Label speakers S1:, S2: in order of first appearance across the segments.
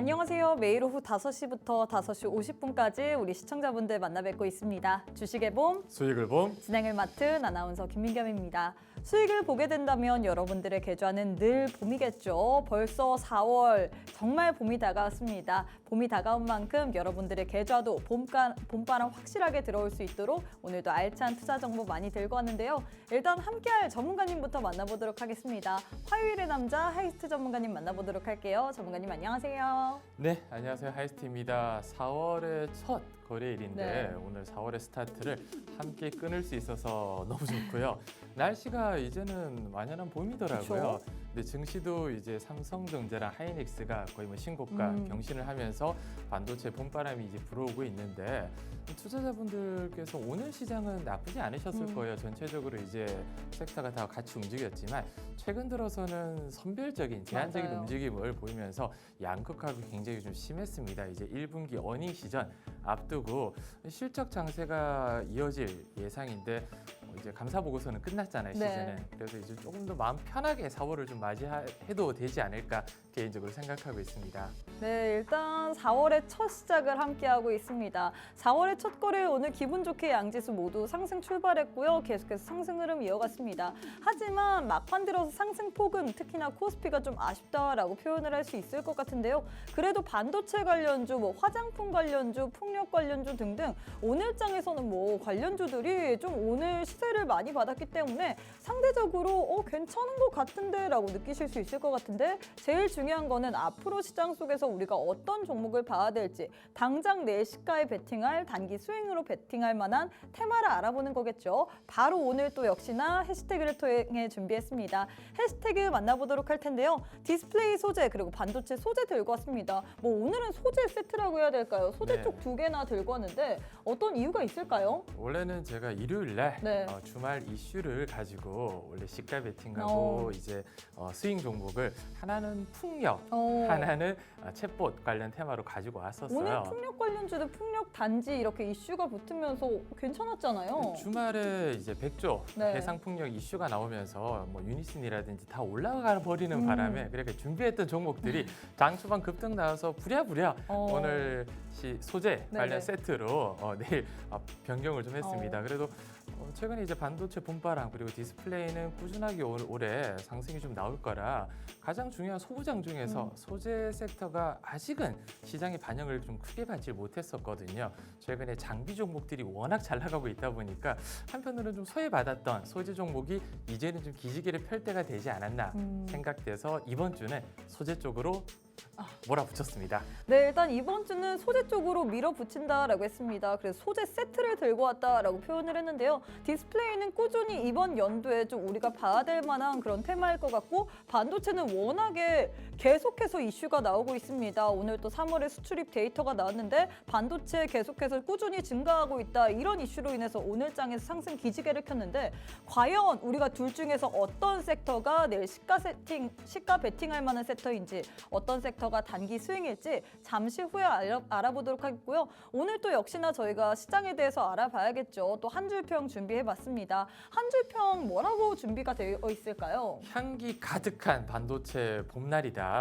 S1: 안녕하세요. 매일 오후 5시부터 5시 50분까지 우리 시청자분들 만나 뵙고 있습니다. 주식의 봄,
S2: 수익을 봄.
S1: 진행을 맡은 아나운서 김민겸입니다. 수익을 보게 된다면 여러분들의 계좌는 늘 봄이겠죠. 벌써 4월, 정말 봄이 다가왔습니다. 봄이 다가온 만큼 여러분들의 계좌도 봄바람 확실하게 들어올 수 있도록 오늘도 알찬 투자 정보 많이 들고 왔는데요. 일단 함께할 전문가님부터 만나보도록 하겠습니다. 화요일의 남자 하이스트 전문가님 만나보도록 할게요. 전문가님 안녕하세요.
S2: 네, 안녕하세요. 하이스트입니다. 4월의 첫 거래일인데
S1: 네.
S2: 오늘 4월의 스타트를 함께 끊을 수 있어서 너무 좋고요. 날씨가 이제는 완연한 봄이더라고요.
S1: 그쵸?
S2: 근데 증시도 이제 삼성전자랑 하이닉스가 거의 뭐 신고가 경신을 하면서 반도체 봄바람이 이제 불어오고 있는데 투자자분들께서 오늘 시장은 나쁘지 않으셨을 거예요. 전체적으로 이제 섹터가 다 같이 움직였지만 최근 들어서는 선별적인 제한적인
S1: 맞아요.
S2: 움직임을 보이면서 양극화가 굉장히 좀 심했습니다. 이제 1분기 어닝 시전 앞두고 실적 장세가 이어질 예상인데 이제 감사 보고서는 끝났잖아요, 시즌은.
S1: 네.
S2: 그래서 이제 조금 더 마음 편하게 4월을 좀 맞이해도 되지 않을까 개인적으로 생각하고 있습니다.
S1: 네, 일단 4월의 첫 시작을 함께하고 있습니다. 4월의 첫 거래일 오늘 기분 좋게 양지수 모두 상승 출발했고요. 계속해서 상승 흐름 이어갔습니다. 하지만 막판 들어서 상승폭은 특히나 코스피가 좀 아쉽다라고 표현을 할 수 있을 것 같은데요. 그래도 반도체 관련주, 화장품 관련주, 풍력 관련주 등등 오늘장에서는 관련주들이 좀 오늘 시세를 많이 받았기 때문에 상대적으로 괜찮은 것 같은데 라고 느끼실 수 있을 것 같은데 제일 중요한 거는 앞으로 시장 속에서 우리가 어떤 종목을 봐야 될지 당장 내일 시가에 베팅할 단기 스윙으로 베팅할 만한 테마를 알아보는 거겠죠. 바로 오늘 또 역시나 해시태그를 통해 준비했습니다. 해시태그 만나보도록 할 텐데요. 디스플레이 소재 그리고 반도체 소재 들고 왔습니다. 오늘은 소재 세트라고 해야 될까요? 소재
S2: 네.
S1: 쪽 2개나 들고 왔는데 어떤 이유가 있을까요?
S2: 원래는 제가 일요일 날
S1: 네.
S2: 주말 이슈를 가지고 원래 시가 베팅하고 이제 스윙 종목을 하나는 풍력, 하나는 챗봇 관련 테마로 가지고 왔었어요.
S1: 오늘 풍력 관련주도 풍력 단지 이렇게 이슈가 붙으면서 괜찮았잖아요.
S2: 주말에 이제 백조
S1: 네.
S2: 해상 풍력 이슈가 나오면서 유니슨이라든지 다 올라가 버리는 바람에 그렇게 준비했던 종목들이 장 초반 급등 나와서 부랴부랴 오늘 소재 관련
S1: 네네.
S2: 세트로 내일 변경을 좀 했습니다. 그래도 최근에 이제 반도체 봄바람 그리고 디스플레이는 꾸준하게 올해 상승이 좀 나올 거라 가장 중요한 소부장 중에서 소재 섹터가 아직은 시장의 반영을 좀 크게 받지 못했었거든요. 최근에 장비 종목들이 워낙 잘 나가고 있다 보니까 한편으로는 좀 소외받았던 소재 종목이 이제는 좀 기지개를 펼 때가 되지 않았나 생각돼서 이번 주는 소재 쪽으로 몰아붙였습니다.
S1: 네, 일단 이번 주는 소재 쪽으로 밀어붙인다라고 했습니다. 그래서 소재 세트를 들고 왔다라고 표현을 했는데요. 디스플레이는 꾸준히 이번 연도에 좀 우리가 봐야 될 만한 그런 테마일 것 같고 반도체는 워낙에 계속해서 이슈가 나오고 있습니다. 오늘 또 3월에 수출입 데이터가 나왔는데 반도체 계속해서 꾸준히 증가하고 있다. 이런 이슈로 인해서 오늘 장에서 상승 기지개를 켰는데 과연 우리가 둘 중에서 어떤 섹터가 내일 시가 베팅할 만한 섹터인지 어떤 섹터가 단기 스윙일지 잠시 후에 알아보도록 하겠고요. 오늘 또 역시나 저희가 시장에 대해서 알아봐야겠죠. 또 한 줄평 준비해봤습니다. 한 줄평 뭐라고 준비가 되어 있을까요?
S2: 향기 가득한 반도체 봄날이다.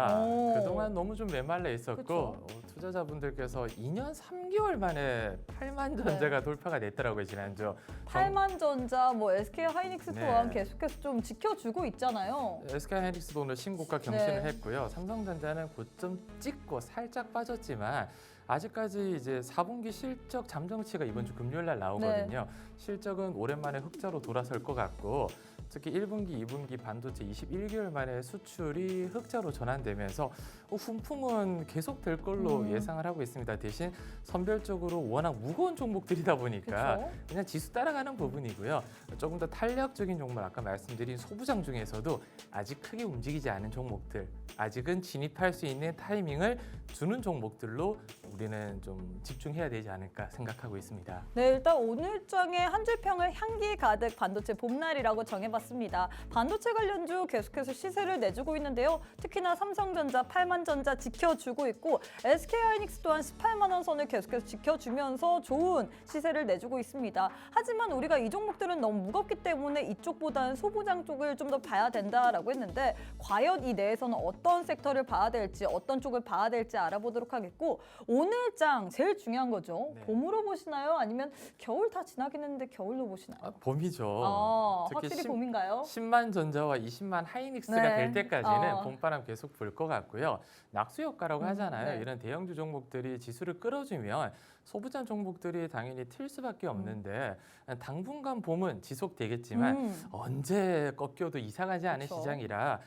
S2: 그동안 너무 좀 메말라 있었고 투자자분들께서 2년 3개월 만에 8만 전자가 돌파가 됐더라고요, 지난주.
S1: 8만 전자, SK 하이닉스 또한
S2: 네.
S1: 계속해서 좀 지켜주고 있잖아요.
S2: SK 하이닉스도 오늘 신고가 경신을
S1: 네.
S2: 했고요. 삼성전자는 고점 찍고 살짝 빠졌지만 아직까지 이제 4분기 실적 잠정치가 이번 주 금요일 날 나오거든요. 실적은 오랜만에 흑자로 돌아설 것 같고 특히 1분기, 2분기 반도체 21개월 만에 수출이 흑자로 전환되면서 훈풍은 계속될 걸로 예상을 하고 있습니다. 대신 선별적으로 워낙 무거운 종목들이다 보니까
S1: 그쵸?
S2: 그냥 지수 따라가는 부분이고요. 조금 더 탄력적인 종목 아까 말씀드린 소부장 중에서도 아직 크게 움직이지 않은 종목들 아직은 진입할 수 있는 타이밍을 주는 종목들로 우리는 좀 집중해야 되지 않을까 생각하고 있습니다.
S1: 네, 일단 오늘장의 한 줄 평을 향기 가득 반도체 봄날이라고 정해봤습니다. 반도체 관련주 계속해서 시세를 내주고 있는데요. 특히나 삼성전자 8만 전자 지켜주고 있고 SK하이닉스 또한 18만 원 선을 계속해서 지켜주면서 좋은 시세를 내주고 있습니다. 하지만 우리가 이 종목들은 너무 무겁기 때문에 이쪽보다는 소부장 쪽을 좀 더 봐야 된다라고 했는데 과연 이 내에서는 어떤 섹터를 봐야 될지 어떤 쪽을 봐야 될지 알아보도록 하겠고 오늘장 제일 중요한 거죠.
S2: 네.
S1: 봄으로 보시나요? 아니면 겨울 다 지나긴 했는데 겨울로 보시나요?
S2: 봄이죠. 특히
S1: 확실히 봄인가요?
S2: 10만 전자와 20만 하이닉스가
S1: 네.
S2: 될 때까지는 봄바람 계속 불 것 같고요. 낙수 효과라고 하잖아요.
S1: 네.
S2: 이런 대형주 종목들이 지수를 끌어주면 소부장 종목들이 당연히 튈 수밖에 없는데 당분간 봄은 지속되겠지만 언제 꺾여도 이상하지 않은
S1: 그쵸.
S2: 시장이라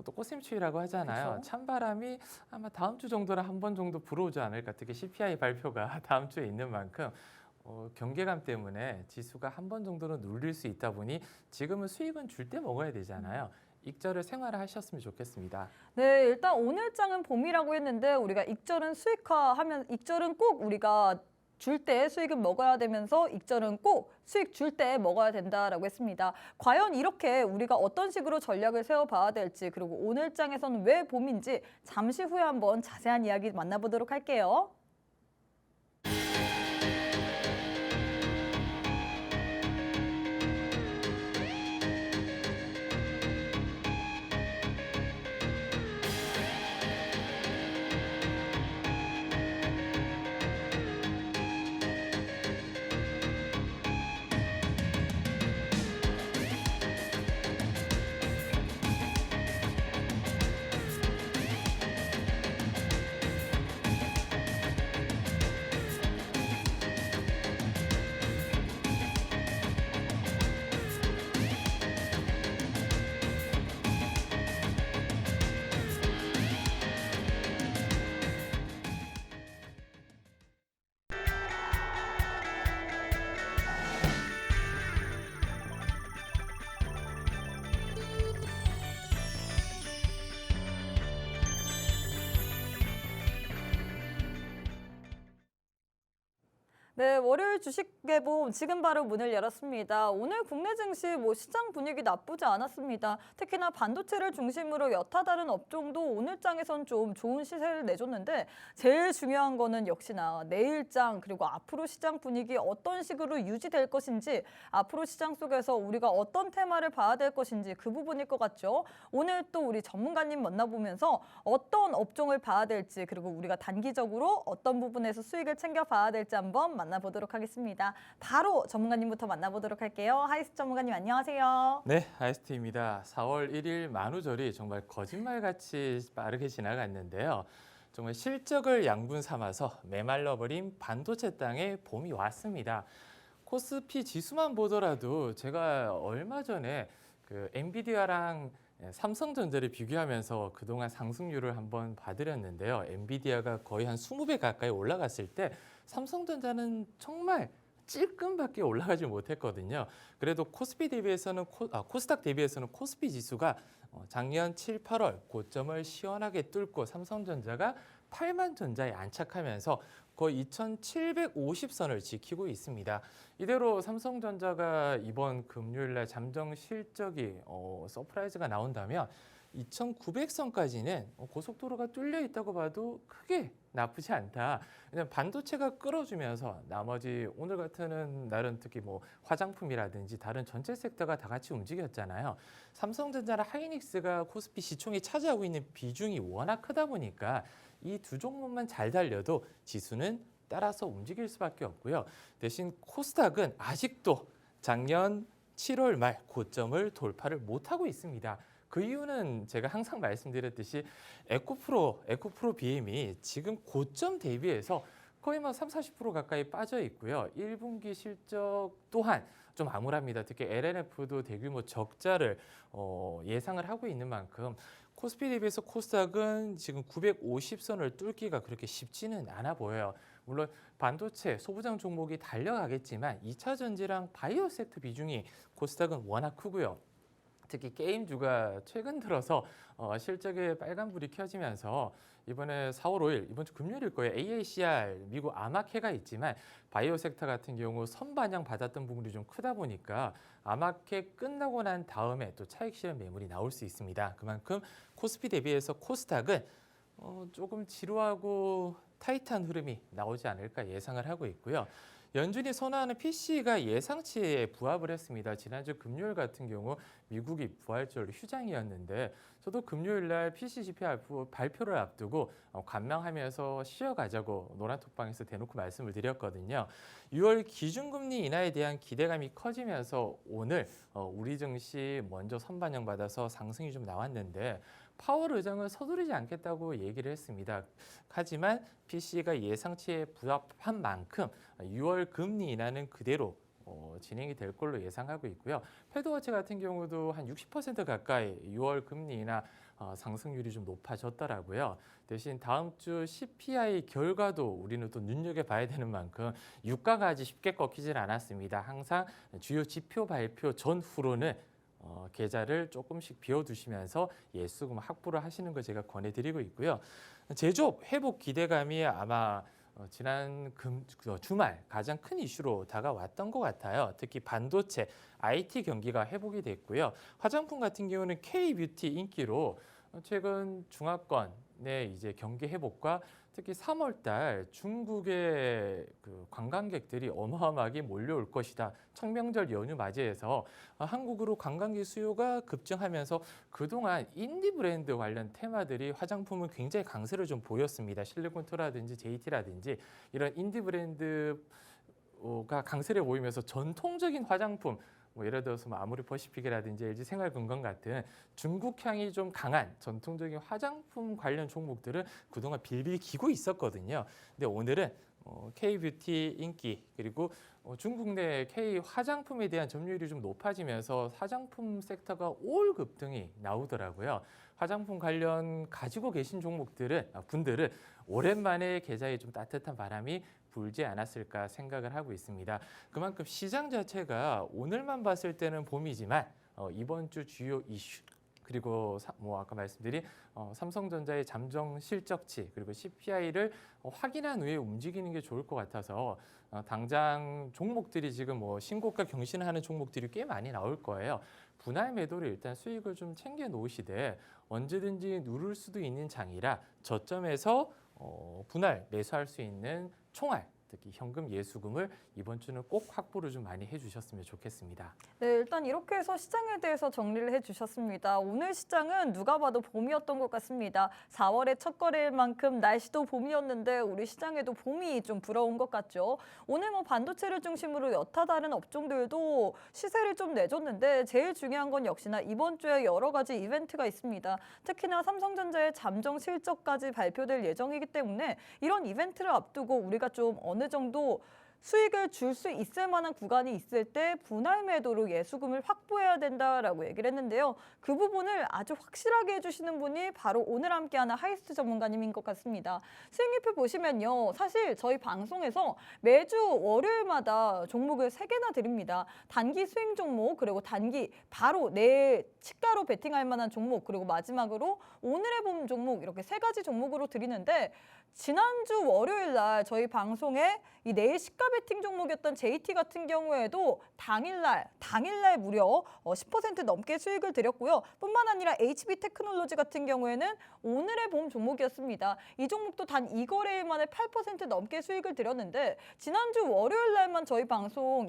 S2: 또 꽃샘추위라고 하잖아요.
S1: 그쵸.
S2: 찬바람이 아마 다음 주 정도는 한 번 정도 불어오지 않을까. 특히 CPI 발표가 다음 주에 있는 만큼 경계감 때문에 지수가 한 번 정도는 눌릴 수 있다 보니 지금은 수익은 줄 때 먹어야 되잖아요. 익절을 생활하셨으면 좋겠습니다.
S1: 네, 일단 오늘장은 봄이라고 했는데 우리가 익절은 수익화하면 익절은 꼭 우리가 줄 때 수익은 먹어야 되면서 익절은 꼭 수익 줄 때 먹어야 된다라고 했습니다. 과연 이렇게 우리가 어떤 식으로 전략을 세워봐야 될지 그리고 오늘장에서는 왜 봄인지 잠시 후에 한번 자세한 이야기 만나보도록 할게요. 네, 월요일 주식개봉 지금 바로 문을 열었습니다. 오늘 국내 증시 시장 분위기 나쁘지 않았습니다. 특히나 반도체를 중심으로 여타 다른 업종도 오늘장에선 좀 좋은 시세를 내줬는데 제일 중요한 거는 역시나 내일장 그리고 앞으로 시장 분위기 어떤 식으로 유지될 것인지 앞으로 시장 속에서 우리가 어떤 테마를 봐야 될 것인지 그 부분일 것 같죠. 오늘 또 우리 전문가님 만나보면서 어떤 업종을 봐야 될지 그리고 우리가 단기적으로 어떤 부분에서 수익을 챙겨봐야 될지 한번 만나보도록 하겠습니다. 바로 전문가님부터 만나보도록 할게요. 하이스 전문가님 안녕하세요.
S2: 네, 하이스트입니다. 4월 1일 만우절이 정말 거짓말같이 빠르게 지나갔는데요. 정말 실적을 양분 삼아서 메말라버린 반도체 땅에 봄이 왔습니다. 코스피 지수만 보더라도 제가 얼마 전에 그 엔비디아랑 삼성전자를 비교하면서 그동안 상승률을 한번 봐드렸는데요. 엔비디아가 거의 한 20배 가까이 올라갔을 때 삼성전자는 정말 찔끔밖에 올라가지 못했거든요. 그래도 코스피 대비해서는 코스닥 대비해서는 코스피 지수가 작년 7, 8월 고점을 시원하게 뚫고 삼성전자가 8만 전자에 안착하면서 거의 2,750선을 지키고 있습니다. 이대로 삼성전자가 이번 금요일 날 잠정 실적이 서프라이즈가 나온다면 2,900선까지는 고속도로가 뚫려 있다고 봐도 크게 나쁘지 않다. 왜냐면 반도체가 끌어주면서 나머지 오늘 같은 날은 특히 뭐 화장품이라든지 다른 전체 섹터가 다 같이 움직였잖아요. 삼성전자나 하이닉스가 코스피 시총이 차지하고 있는 비중이 워낙 크다 보니까 이 두 종목만 잘 달려도 지수는 따라서 움직일 수밖에 없고요. 대신 코스닥은 아직도 작년 7월 말 고점을 돌파를 못하고 있습니다. 그 이유는 제가 항상 말씀드렸듯이 에코프로 BM이 지금 고점 대비해서 거의 막 30-40% 가까이 빠져 있고요. 1분기 실적 또한 좀 암울합니다. 특히 LNF도 대규모 적자를 예상을 하고 있는 만큼 코스피 대비해서 코스닥은 지금 950선을 뚫기가 그렇게 쉽지는 않아 보여요. 물론 반도체, 소부장 종목이 달려가겠지만 2차 전지랑 바이오 섹터 비중이 코스닥은 워낙 크고요. 특히 게임주가 최근 들어서 실적에 빨간불이 켜지면서 이번에 4월 5일, 이번 주 금요일일 거예요. AACR, 미국 아마케가 있지만 바이오 섹터 같은 경우 선반영 받았던 부분이 좀 크다 보니까 아마케 끝나고 난 다음에 또 차익 실현 매물이 나올 수 있습니다. 그만큼 코스피 대비해서 코스닥은 조금 지루하고 타이트한 흐름이 나오지 않을까 예상을 하고 있고요. 연준이 선호하는 PC가 예상치에 부합을 했습니다. 지난주 금요일 같은 경우 미국이 부활절 휴장이었는데 저도 금요일 날 PC CPI 발표를 앞두고 관망하면서 쉬어가자고 노란톡방에서 대놓고 말씀을 드렸거든요. 6월 기준금리 인하에 대한 기대감이 커지면서 오늘 우리 증시 먼저 선반영 받아서 상승이 좀 나왔는데 파월 의장은 서두르지 않겠다고 얘기를 했습니다. 하지만 PC가 예상치에 부합한 만큼 6월 금리 인하는 그대로 진행이 될 걸로 예상하고 있고요. 패드워치 같은 경우도 한 60% 가까이 6월 금리 인하 상승률이 좀 높아졌더라고요. 대신 다음 주 CPI 결과도 우리는 또 눈여겨봐야 되는 만큼 유가가 아직 쉽게 꺾이질 않았습니다. 항상 주요 지표 발표 전후로는 계좌를 조금씩 비워두시면서 예수금 확보를 하시는 거 제가 권해드리고 있고요. 제조업 회복 기대감이 아마 지난 주말 가장 큰 이슈로 다가왔던 것 같아요. 특히 반도체, IT 경기가 회복이 됐고요. 화장품 같은 경우는 K-뷰티 인기로 최근 중화권의 이제 경기 회복과 특히 3월 달 중국의 그 관광객들이 어마어마하게 몰려올 것이다. 청명절 연휴 맞이해서 한국으로 관광객 수요가 급증하면서 그동안 인디 브랜드 관련 테마들이 화장품은 굉장히 강세를 좀 보였습니다. 실리콘토라든지 JT라든지 이런 인디 브랜드가 강세를 보이면서 전통적인 화장품 예를 들어서 아모레 퍼시픽이라든지 LG생활건강 같은 중국향이 좀 강한 전통적인 화장품 관련 종목들은 그동안 빌빌 기고 있었거든요. 근데 오늘은 K-뷰티 인기 그리고 중국 내 K 화장품에 대한 점유율이 좀 높아지면서 화장품 섹터가 올 급등이 나오더라고요. 화장품 관련 가지고 계신 분들은 오랜만에 계좌에 좀 따뜻한 바람이 불지 않았을까 생각을 하고 있습니다. 그만큼 시장 자체가 오늘만 봤을 때는 봄이지만 이번 주 주요 이슈 그리고 아까 말씀드린 삼성전자의 잠정 실적치 그리고 CPI를 확인한 후에 움직이는 게 좋을 것 같아서 당장 종목들이 지금 신고가 경신하는 종목들이 꽤 많이 나올 거예요. 분할 매도를 일단 수익을 좀 챙겨 놓으시되 언제든지 누를 수도 있는 장이라 저점에서 분할 매수할 수 있는 총알 특히 현금 예수금을 이번 주는 꼭 확보를 좀 많이 해주셨으면 좋겠습니다.
S1: 네, 일단 이렇게 해서 시장에 대해서 정리를 해주셨습니다. 오늘 시장은 누가 봐도 봄이었던 것 같습니다. 4월의 첫 거래일 만큼 날씨도 봄이었는데 우리 시장에도 봄이 좀 불어온 것 같죠. 오늘 반도체를 중심으로 여타 다른 업종들도 시세를 좀 내줬는데 제일 중요한 건 역시나 이번 주에 여러 가지 이벤트가 있습니다. 특히나 삼성전자의 잠정 실적까지 발표될 예정이기 때문에 이런 이벤트를 앞두고 우리가 좀 어느 정도 수익을 줄 수 있을 만한 구간이 있을 때 분할 매도로 예수금을 확보해야 된다라고 얘기를 했는데요. 그 부분을 아주 확실하게 해주시는 분이 바로 오늘 함께하는 하이스트 전문가님인 것 같습니다. 수익률표 보시면요. 사실 저희 방송에서 매주 월요일마다 종목을 3개나 드립니다. 단기 수익 종목 그리고 단기 바로 내일 치가로 베팅할 만한 종목 그리고 마지막으로 오늘의 봄 종목 이렇게 3가지 종목으로 드리는데 지난주 월요일 날 저희 방송에 이 내일 시가 베팅 종목이었던 JT 같은 경우에도 당일날 무려 10% 넘게 수익을 드렸고요. 뿐만 아니라 HB테크놀로지 같은 경우에는 오늘의 봄 종목이었습니다. 이 종목도 단 2거래일 만에 8% 넘게 수익을 드렸는데 지난주 월요일 날만 저희 방송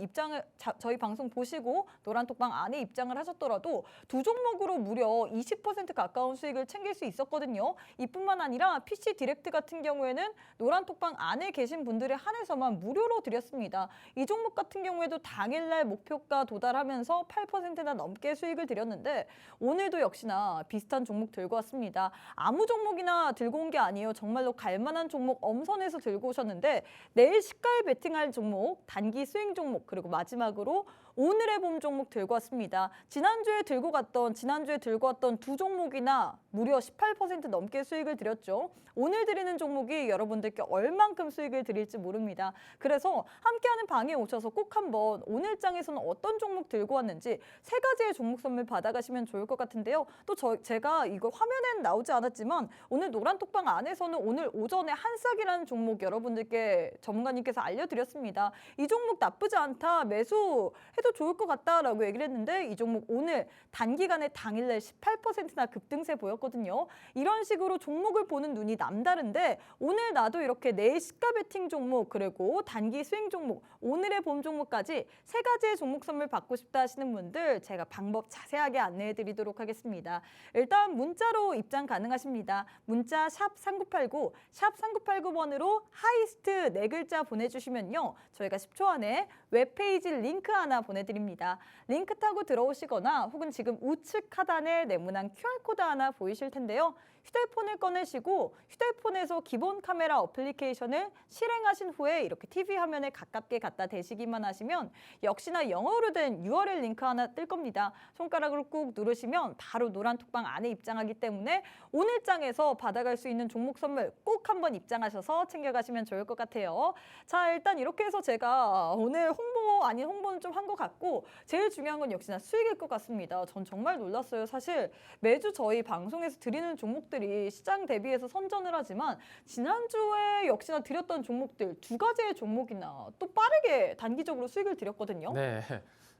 S1: 보시고 노란톡방 안에 입장을 하셨더라도 두 종목으로 무려 20% 가까운 수익을 챙길 수 있었거든요. 이뿐만 아니라 PC 디렉트 같은 경우에는 노란톡방 안에 계신 분들에 한해서만 무료로 드렸습니다. 이 종목 같은 경우에도 당일날 목표가 도달하면서 8%나 넘게 수익을 드렸는데 오늘도 역시나 비슷한 종목 들고 왔습니다. 아무 종목이나 들고 온 게 아니에요. 정말로 갈만한 종목 엄선해서 들고 오셨는데 내일 시가에 베팅할 종목, 단기 수익 종목 그리고 마지막으로 오늘의 봄 종목 들고 왔습니다. 지난주에 들고 왔던 두 종목이나 무려 18% 넘게 수익을 드렸죠. 오늘 드리는 종목이 여러분들께 얼만큼 수익을 드릴지 모릅니다. 그래서 함께하는 방에 오셔서 꼭 한번 오늘 장에서는 어떤 종목 들고 왔는지 세 가지의 종목 선물 받아가시면 좋을 것 같은데요. 또 제가 이거 화면엔 나오지 않았지만 오늘 노란톡방 안에서는 오늘 오전에 한싹이라는 종목 여러분들께 전문가님께서 알려드렸습니다. 이 종목 나쁘지 않다, 매수해도 좋을 것 같다라고 얘기를 했는데 이 종목 오늘 단기간에 당일날 18%나 급등세 보였거든요. 이런 식으로 종목을 보는 눈이 남다른데 오늘 나도 이렇게 내일 시가 베팅 종목 그리고 단기 스윙 종목, 오늘의 봄 종목까지 세 가지의 종목 선물 받고 싶다 하시는 분들 제가 방법 자세하게 안내해 드리도록 하겠습니다. 일단 문자로 입장 가능하십니다. 문자 샵 3989, 샵 3989번으로 하이스트 4글자 보내주시면요. 저희가 10초 안에 웹페이지 링크 하나 보내드립니다. 링크 타고 들어오시거나 혹은 지금 우측 하단에 네모난 QR코드 하나 보이실 텐데요. 휴대폰을 꺼내시고 휴대폰에서 기본 카메라 어플리케이션을 실행하신 후에 이렇게 TV 화면에 가깝게 갖다 대시기만 하시면 역시나 영어로 된 URL 링크 하나 뜰 겁니다. 손가락을 꾹 누르시면 바로 노란 톡방 안에 입장하기 때문에 오늘 장에서 받아갈 수 있는 종목 선물 꼭 한번 입장하셔서 챙겨가시면 좋을 것 같아요. 자, 일단 이렇게 해서 제가 오늘 홍보 아닌 홍보는 좀 한 것 같고 제일 중요한 건 역시나 수익일 것 같습니다. 전 정말 놀랐어요. 사실 매주 저희 방송에서 드리는 종목들이 시장 대비해서 선전을 하지만 지난주에 역시나 드렸던 종목들 두 가지의 종목이나 또 빠르게 단기적으로 수익을 드렸거든요.
S2: 네.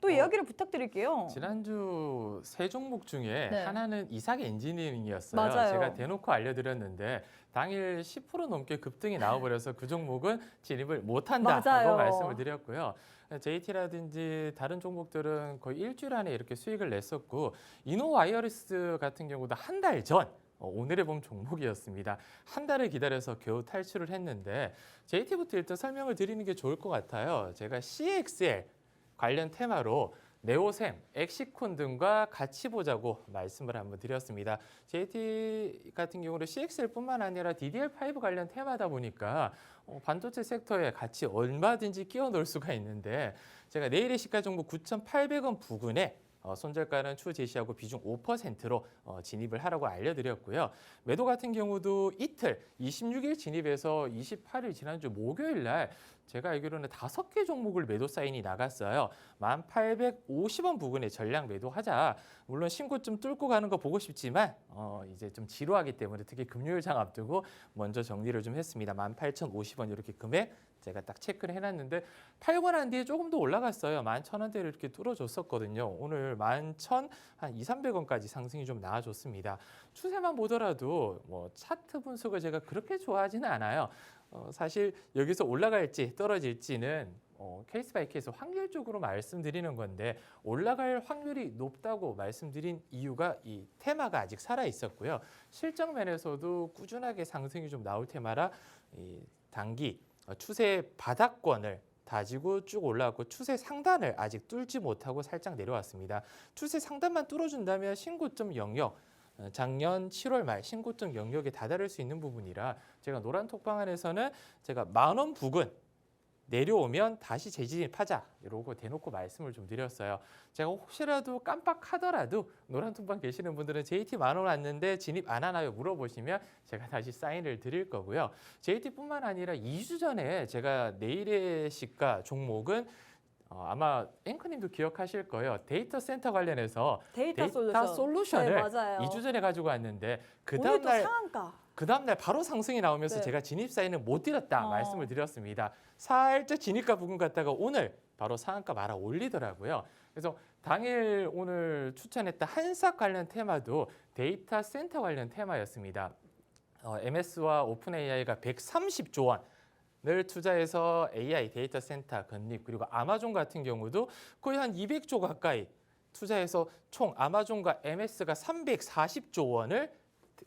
S1: 또 이야기를 부탁드릴게요.
S2: 지난주 세 종목 중에
S1: 네.
S2: 하나는 이삭 엔지니어링이었어요.
S1: 맞아요.
S2: 제가 대놓고 알려드렸는데 당일 10% 넘게 급등이 나와버려서 그 종목은 진입을 못한다고
S1: 맞아요.
S2: 말씀을 드렸고요. JT라든지 다른 종목들은 거의 일주일 안에 이렇게 수익을 냈었고 이노와이어리스 같은 경우도 한 달 전 오늘의 봄 종목이었습니다. 한 달을 기다려서 겨우 탈출을 했는데 JT부터 일단 설명을 드리는 게 좋을 것 같아요. 제가 CXL 관련 테마로 네오셈, 엑시콘 등과 같이 보자고 말씀을 한번 드렸습니다. JT 같은 경우는 CXL뿐만 아니라 DDR5 관련 테마다 보니까 반도체 섹터에 같이 얼마든지 끼워 넣을 수가 있는데 제가 내일의 시가 종목 9,800원 부근에 손절가는 추 제시하고 비중 5%로 진입을 하라고 알려드렸고요. 매도 같은 경우도 이틀 26일 진입해서 28일 지난주 목요일 날 제가 알기로는 5개 종목을 매도 사인이 나갔어요. 1,850원 부근에 전량 매도하자. 물론 신고점 뚫고 가는 거 보고 싶지만 이제 좀 지루하기 때문에 특히 금요일 장 앞두고 먼저 정리를 좀 했습니다. 18,050원 이렇게 금액 제가 딱 체크를 해놨는데 팔고 난 뒤에 조금 더 올라갔어요. 11,000원대를 이렇게 뚫어줬었거든요. 오늘 11,000, 한 200~300원까지 상승이 좀 나와줬습니다. 추세만 보더라도 뭐 차트 분석을 제가 그렇게 좋아하지는 않아요. 사실 여기서 올라갈지 떨어질지는 케이스 바이 케이스 확률적으로 말씀드리는 건데 올라갈 확률이 높다고 말씀드린 이유가 이 테마가 아직 살아 있었고요. 실적 면에서도 꾸준하게 상승이 좀 나올 테마라 이 단기 추세 바닥권을 다지고 쭉 올라왔고 추세 상단을 아직 뚫지 못하고 살짝 내려왔습니다. 추세 상단만 뚫어준다면 신고점 영역 작년 7월 말 신고점 영역에 다다를 수 있는 부분이라 제가 노란 톡방 안에서는 제가 10,000원 부근 내려오면 다시 재진입하자 이러고 대놓고 말씀을 좀 드렸어요. 제가 혹시라도 깜빡하더라도 노란 톡방 계시는 분들은 JT 10,000원 왔는데 진입 안 하나요? 물어보시면 제가 다시 사인을 드릴 거고요. JT뿐만 아니라 2주 전에 제가 내일의 시가 종목은 아마 앵커님도 기억하실 거예요. 데이터 센터 관련해서
S1: 데이터
S2: 솔루션을
S1: 네, 맞아요.
S2: 2주 전에 가지고 왔는데
S1: 오늘 또 상한가.
S2: 그 다음날 바로 상승이 나오면서
S1: 네.
S2: 제가 진입 사인을 못 드렸다 말씀을 드렸습니다. 살짝 진입가 부근 갔다가 오늘 바로 상한가 말아 올리더라고요. 그래서 당일 오늘 추천했던 한삭 관련 테마도 데이터 센터 관련 테마였습니다. MS와 오픈 AI가 130조 원을 투자해서 AI 데이터 센터 건립 그리고 아마존 같은 경우도 거의 한 200조 가까이 투자해서 총 아마존과 MS가 340조 원을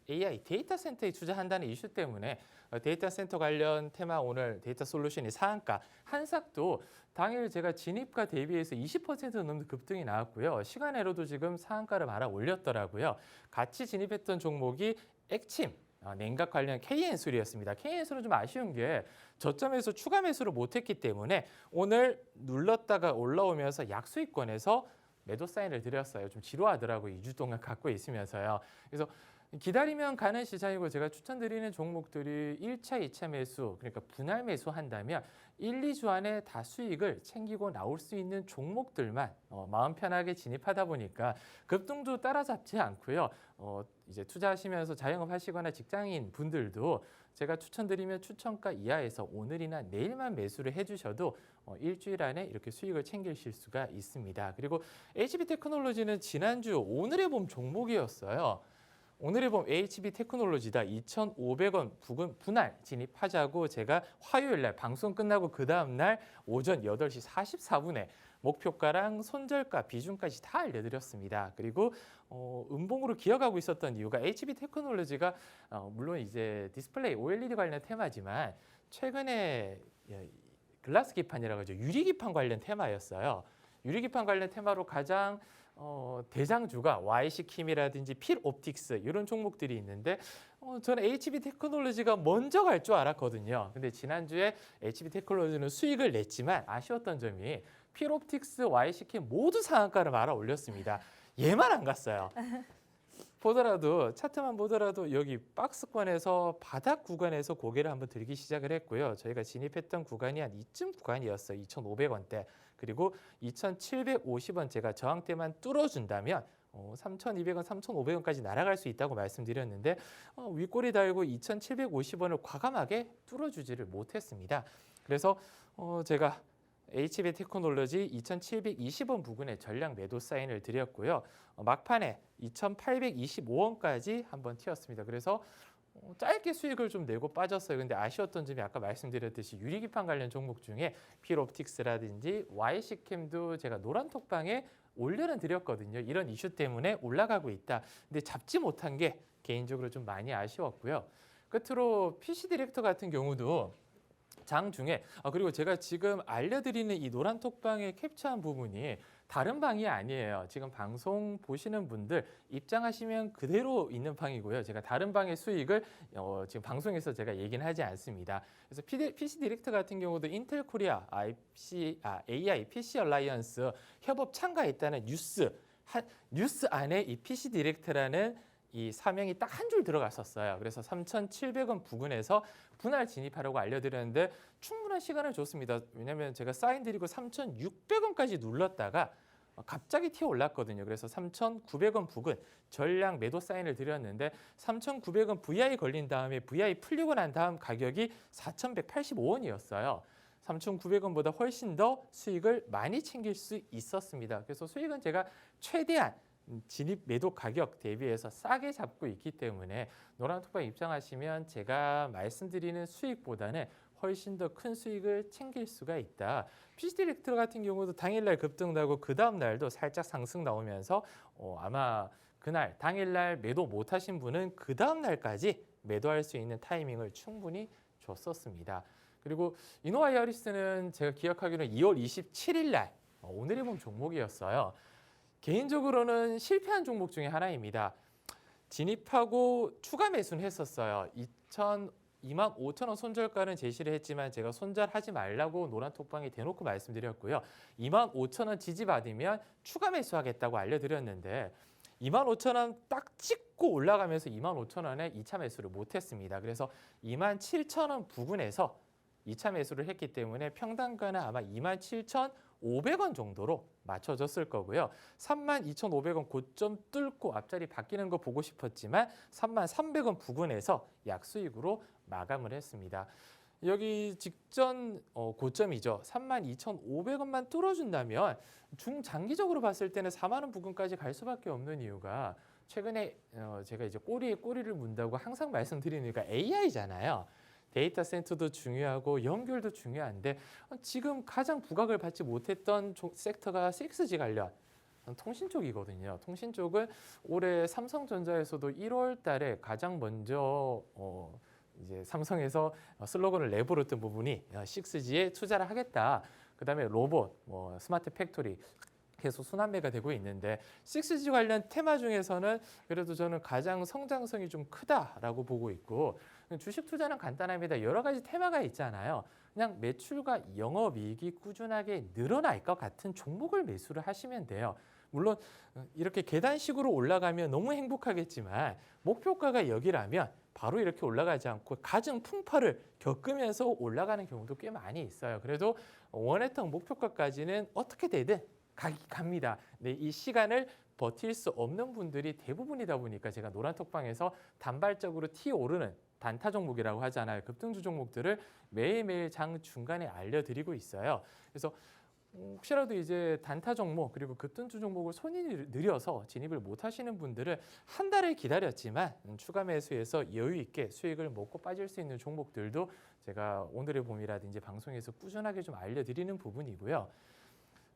S2: AI 데이터 센터에 투자한다는 이슈 때문에 데이터 센터 관련 테마 오늘 데이터 솔루션이 상한가 한삭도 당일 제가 진입가 대비해서 20% 넘는 급등이 나왔고요. 시간외로도 지금 상한가를 말아 올렸더라고요. 같이 진입했던 종목이 액침 냉각 관련 KN술이었습니다. KN술은 좀 아쉬운 게 저점에서 추가 매수를 못했기 때문에 오늘 눌렀다가 올라오면서 약수익권에서 매도 사인을 드렸어요. 좀 지루하더라고요. 2주 동안 갖고 있으면서요. 그래서 기다리면 가는 시장이고 제가 추천드리는 종목들이 1차, 2차 매수, 그러니까 분할 매수한다면 1, 2주 안에 다 수익을 챙기고 나올 수 있는 종목들만 마음 편하게 진입하다 보니까 급등도 따라잡지 않고요. 이제 투자하시면서 자영업 하시거나 직장인 분들도 제가 추천드리면 추천가 이하에서 오늘이나 내일만 매수를 해주셔도 일주일 안에 이렇게 수익을 챙기실 수가 있습니다. 그리고 HB테크놀로지는 지난주 오늘의 봄 종목이었어요. 오늘의 봄 HB테크놀로지다 2,500원 부근 분할 진입하자고 제가 화요일 날 방송 끝나고 그 다음 날 오전 8시 44분에 목표가랑 손절가 비중까지 다 알려드렸습니다. 그리고 음봉으로 기억하고 있었던 이유가 HB테크놀로지가 물론 이제 디스플레이 OLED 관련 테마지만 최근에 글라스 기판이라고 하죠. 유리기판 관련 테마였어요. 유리기판 관련 테마로 가장 대장주가 YC킴이라든지 필옵틱스 이런 종목들이 있는데 저는 HB테크놀로지가 먼저 갈 줄 알았거든요. 근데 지난주에 HB테크놀로지는 수익을 냈지만 아쉬웠던 점이 필옵틱스, YC킴 모두 상한가를 말아 올렸습니다. 얘만 안 갔어요. 보더라도 차트만 보더라도 여기 박스권에서 바닥 구간에서 고개를 한번 들기 시작을 했고요. 저희가 진입했던 구간이 한 이쯤 구간이었어요. 2,500원대. 그리고 2,750원 제가 저항대만 뚫어준다면 3,200원, 3,500원까지 날아갈 수 있다고 말씀드렸는데 윗꼬리 달고 2,750원을 과감하게 뚫어주지를 못했습니다. 그래서 제가 HB테크놀로지 2,720원 부근에 전량 매도 사인을 드렸고요. 막판에 2,825원까지 한번 튀었습니다. 그래서 짧게 수익을 좀 내고 빠졌어요. 근데 아쉬웠던 점이 아까 말씀드렸듯이 유리기판 관련 종목 중에 필옵틱스라든지 YC캠도 제가 노란톡방에 올려는 드렸거든요. 이런 이슈 때문에 올라가고 있다. 근데 잡지 못한 게 개인적으로 좀 많이 아쉬웠고요. 끝으로 PC 디렉터 같은 경우도 장중에 그리고 제가 지금 알려드리는 이 노란톡방에 캡처한 부분이 다른 방이 아니에요. 지금 방송 보시는 분들 입장하시면 그대로 있는 방이고요. 제가 다른 방의 수익을 지금 방송에서 제가 얘기는 하지 않습니다. 그래서 PC 디렉터 같은 경우도 인텔 코리아 AI PC 얼라이언스 협업 참가했다는 뉴스 안에 이 PC 디렉터라는 이 사명이 딱 한 줄 들어갔었어요. 그래서 3,700원 부근에서 분할 진입하라고 알려드렸는데 충분한 시간을 줬습니다. 왜냐하면 제가 사인 드리고 3,600원까지 눌렀다가 갑자기 튀어 올랐거든요. 그래서 3,900원 부근 전량 매도 사인을 드렸는데 3,900원 VI 걸린 다음에 VI 풀리고 난 다음 가격이 4,185원이었어요. 3,900원보다 훨씬 더 수익을 많이 챙길 수 있었습니다. 그래서 수익은 제가 최대한 진입 매도 가격 대비해서 싸게 잡고 있기 때문에 노란톡방 입장하시면 제가 말씀드리는 수익보다는 훨씬 더 큰 수익을 챙길 수가 있다. PC 디렉터 같은 경우도 당일날 급등 나고 그 다음 날도 살짝 상승 나오면서 아마 그날 당일날 매도 못하신 분은 그 다음 날까지 매도할 수 있는 타이밍을 충분히 줬었습니다. 그리고 이노와이어리스는 제가 기억하기로는 2월 27일 날 오늘의 봄 종목이었어요. 개인적으로는 실패한 종목 중에 하나입니다. 진입하고 추가 매수는 했었어요. 25,000원 손절가는 제시를 했지만 제가 손절하지 말라고 노란톡방에 대놓고 말씀드렸고요. 25,000원 지지받으면 추가 매수하겠다고 알려드렸는데 25,000원 딱 찍고 올라가면서 25,000원에 2차 매수를 못했습니다. 그래서 27,000원 부근에서 2차 매수를 했기 때문에 평단가는 아마 27,500원 정도로 맞춰졌을 거고요. 32,500원 고점 뚫고 앞자리 바뀌는 거 보고 싶었지만 33,300원 부근에서 약수익으로 마감을 했습니다. 여기 직전 고점이죠. 32,500원만 뚫어준다면 중장기적으로 봤을 때는 4만 원 부근까지 갈 수밖에 없는 이유가 최근에 제가 이제 꼬리에 꼬리를 문다고 항상 말씀드리는 이유가 AI잖아요. 데이터 센터도 중요하고 연결도 중요한데 지금 가장 부각을 받지 못했던 섹터가 6G 관련 통신 쪽이거든요. 통신 쪽은 올해 삼성전자에서도 1월 달에 가장 먼저 이제 삼성에서 슬로건을 내버렸던 부분이 6G에 투자를 하겠다. 그다음에 로봇, 스마트 팩토리 계속 순환매가 되고 있는데 6G 관련 테마 중에서는 그래도 저는 가장 성장성이 좀 크다라고 보고 있고 주식 투자는 간단합니다. 여러 가지 테마가 있잖아요. 그냥 매출과 영업이익이 꾸준하게 늘어날 것 같은 종목을 매수를 하시면 돼요. 물론 이렇게 계단식으로 올라가면 너무 행복하겠지만 목표가가 여기라면 바로 이렇게 올라가지 않고 가중 풍파를 겪으면서 올라가는 경우도 꽤 많이 있어요. 그래도 원했던 목표가까지는 어떻게 되든 갑니다. 네, 이 시간을 버틸 수 없는 분들이 대부분이다 보니까 제가 노란톡방에서 단발적으로 튀어오르는 단타 종목이라고 하잖아요. 급등주 종목들을 매일매일 장 중간에 알려드리고 있어요. 그래서 혹시라도 이제 단타 종목 그리고 급등주 종목을 손이 느려서 진입을 못 하시는 분들은 한 달을 기다렸지만 추가 매수해서 여유 있게 수익을 먹고 빠질 수 있는 종목들도 제가 오늘의 봄이라든지 방송에서 꾸준하게 좀 알려드리는 부분이고요.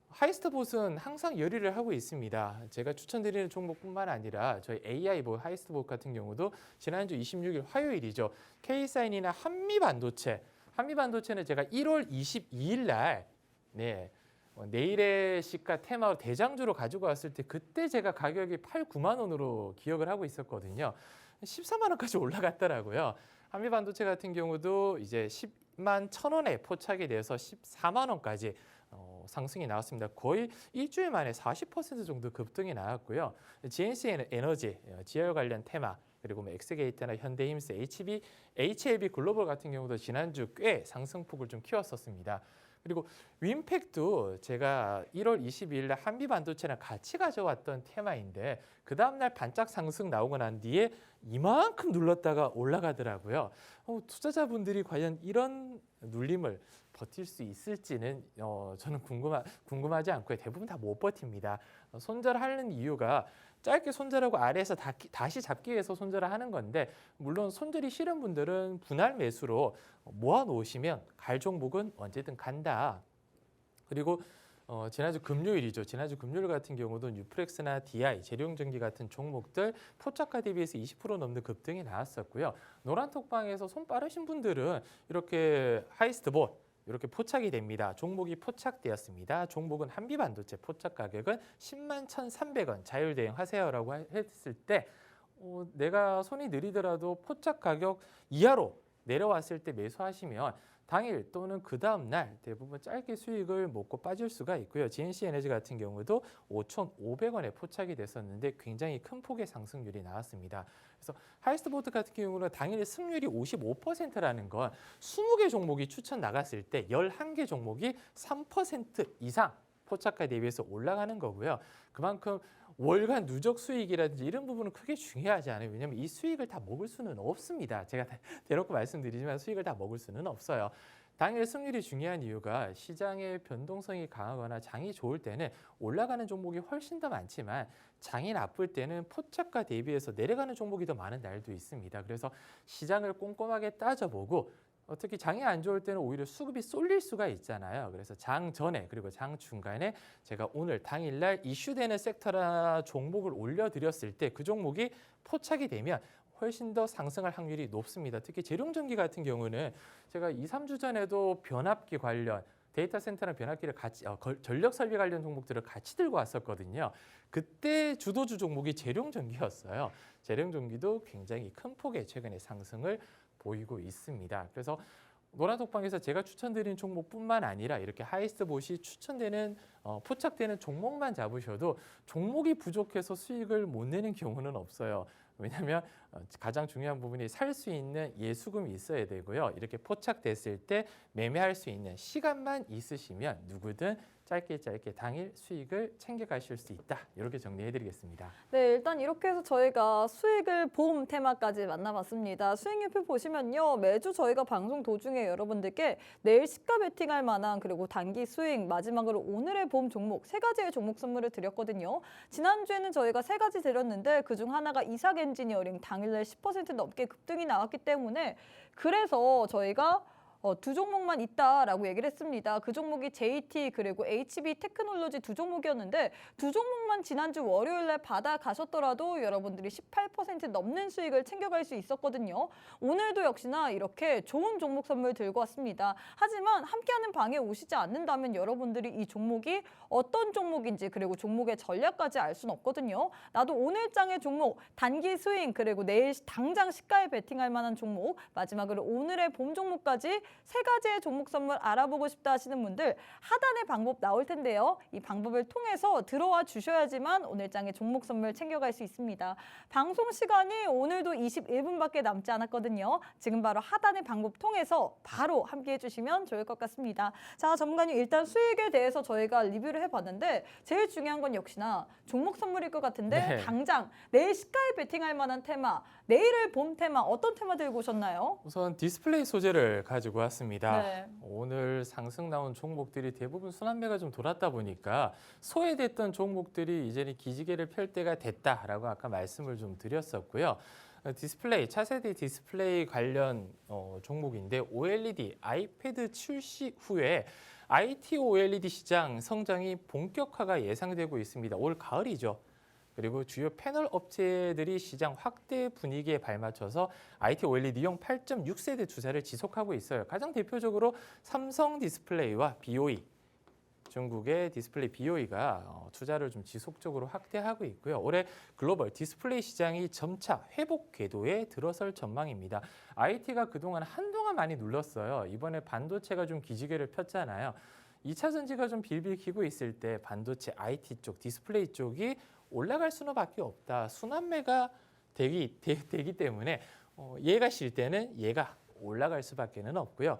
S2: 하이스트봇은 항상 열의를 하고 있습니다. 제가 추천드리는 종목뿐만 아니라 저희 AI봇, 하이스트봇 같은 경우도 지난주 26일 화요일이죠. K사인이나 한미반도체는 제가 1월 22일 날 내일의 시가 테마 대장주로 가지고 왔을 때 그때 제가 가격이 8, 9만 원으로 기억을 하고 있었거든요. 14만 원까지 올라갔더라고요. 한미반도체 같은 경우도 이제 10만 1,000원에 포착이 돼서 14만 원까지 상승이 나왔습니다. 거의 일주일 만에 40% 정도 급등이 나왔고요. GNC 에너지, GR 관련 테마, 그리고 엑스게이트나 현대힘스, HLB 글로벌 같은 경우도 지난주 꽤 상승폭을 좀 키웠었습니다. 그리고 윈팩도 제가 1월 22일 날 한미반도체랑 같이 가져왔던 테마인데 그 다음날 반짝 상승 나오고 난 뒤에 이만큼 눌렀다가 올라가더라고요. 투자자분들이 과연 이런 눌림을 버틸 수 있을지는 저는 궁금하지 않고요. 대부분 다 못 버팁니다. 손절하는 이유가 짧게 손절하고 아래에서 다시 잡기 위해서 손절을 하는 건데 물론 손절이 싫은 분들은 분할 매수로 모아놓으시면 갈 종목은 언제든 간다. 그리고 지난주 금요일이죠. 지난주 금요일 같은 경우도 뉴프렉스나 DI, 재료용전기 같은 종목들 포착가 대비해서 20% 넘는 급등이 나왔었고요. 노란톡방에서 손 빠르신 분들은 이렇게 하이스트봇 이렇게 포착이 됩니다. 종목이 포착되었습니다. 종목은 한미반도체 포착 가격은 10만 1,300원 자율대응하세요라고 했을 때 내가 손이 느리더라도 포착 가격 이하로 내려왔을 때 매수하시면 당일 또는 그 다음 날 대부분 짧게 수익을 먹고 빠질 수가 있고요. GNC 에너지 같은 경우도 5,500원에 포착이 됐었는데 굉장히 큰 폭의 상승률이 나왔습니다. 그래서 하이스트보트 같은 경우는 당일 승률이 55%라는 건 20개 종목이 추천 나갔을 때 11개 종목이 3% 이상 포착가 대비해서 올라가는 거고요. 그만큼 월간 누적 수익이라든지 이런 부분은 크게 중요하지 않아요. 왜냐하면 이 수익을 다 먹을 수는 없습니다. 제가 대놓고 말씀드리지만 수익을 다 먹을 수는 없어요. 당일 승률이 중요한 이유가 시장의 변동성이 강하거나 장이 좋을 때는 올라가는 종목이 훨씬 더 많지만 장이 나쁠 때는 포착가 대비해서 내려가는 종목이 더 많은 날도 있습니다. 그래서 시장을 꼼꼼하게 따져보고 특히 장이 안 좋을 때는 오히려 수급이 쏠릴 수가 있잖아요. 그래서 장 전에 그리고 장 중간에 제가 오늘 당일날 이슈되는 섹터나 종목을 올려드렸을 때 그 종목이 포착이 되면 훨씬 더 상승할 확률이 높습니다. 특히 재룡전기 같은 경우는 제가 2, 3주 전에도 변압기 관련 데이터 센터랑 변압기를 같이 전력 설비 관련 종목들을 같이 들고 왔었거든요. 그때 주도주 종목이 재룡전기였어요. 재룡전기도 굉장히 큰 폭의 최근에 상승을 보이고 있습니다. 그래서 노란톡방에서 제가 추천드리는 종목뿐만 아니라 이렇게 하이스트봇이 추천되는 포착되는 종목만 잡으셔도 종목이 부족해서 수익을 못 내는 경우는 없어요. 왜냐하면 가장 중요한 부분이 살 수 있는 예수금이 있어야 되고요. 이렇게 포착됐을 때 매매할 수 있는 시간만 있으시면 누구든 짧게 당일 수익을 챙겨가실 수 있다. 이렇게 정리해드리겠습니다.
S1: 네, 일단 이렇게 해서 저희가 수익을 봄 테마까지 만나봤습니다. 수익률표 보시면요. 매주 저희가 방송 도중에 여러분들께 내일 시가 베팅할 만한 그리고 단기 수익, 마지막으로 오늘의 봄 종목 3가지의 종목 선물을 드렸거든요. 지난주에는 저희가 3가지 드렸는데 그중 하나가 이삭 엔지니어링 당일날 10% 넘게 급등이 나왔기 때문에 그래서 저희가 두 종목만 있다라고 얘기를 했습니다. 그 종목이 JT 그리고 HB 테크놀로지 두 종목이었는데 두 종목만 지난주 월요일에 받아가셨더라도 여러분들이 18% 넘는 수익을 챙겨갈 수 있었거든요. 오늘도 역시나 이렇게 좋은 종목 선물 들고 왔습니다. 하지만 함께하는 방에 오시지 않는다면 여러분들이 이 종목이 어떤 종목인지 그리고 종목의 전략까지 알 수는 없거든요. 나도 오늘장의 종목, 단기 스윙 그리고 내일 당장 시가에 베팅할 만한 종목, 마지막으로 오늘의 봄 종목까지 세 가지의 종목 선물 알아보고 싶다 하시는 분들 하단에 방법 나올 텐데요. 이 방법을 통해서 들어와 주셔야지만 오늘장의 종목 선물 챙겨갈 수 있습니다. 방송 시간이 오늘도 21분밖에 남지 않았거든요. 지금 바로 하단의 방법 통해서 바로 함께해 주시면 좋을 것 같습니다. 자, 전문가님 일단 수익에 대해서 저희가 리뷰를 해봤는데 제일 중요한 건 역시나 종목 선물일 것 같은데
S2: 네.
S1: 당장 내일 시가에 베팅할 만한 테마, 내일을 봄 테마 어떤 테마 들고 오셨나요?
S2: 우선 디스플레이 소재를 가지고 왔습니다.
S1: 네.
S2: 오늘 상승 나온 종목들이 대부분 순환매가 좀 돌았다 보니까 소외됐던 종목들이 이제는 기지개를 펼 때가 됐다라고 아까 말씀을 좀 드렸었고요. 디스플레이, 차세대 디스플레이 관련 종목인데 OLED, 아이패드 출시 후에 IT OLED 시장 성장이 본격화가 예상되고 있습니다. 올 가을이죠. 그리고 주요 패널 업체들이 시장 확대 분위기에 발맞춰서 IT OLED용 8.6세대 투자를 지속하고 있어요. 가장 대표적으로 삼성 디스플레이와 BOE, 중국의 디스플레이 BOE가 투자를 좀 지속적으로 확대하고 있고요. 올해 글로벌 디스플레이 시장이 점차 회복 궤도에 들어설 전망입니다. IT가 그동안 한동안 많이 눌렀어요. 이번에 반도체가 좀 기지개를 폈잖아요. 2차 전지가 좀 빌빌 기고 있을 때 반도체 IT 쪽, 디스플레이 쪽이 올라갈 수밖에 없다. 순환매가 되기 때문에 얘가 쉴 때는 얘가 올라갈 수밖에는 없고요.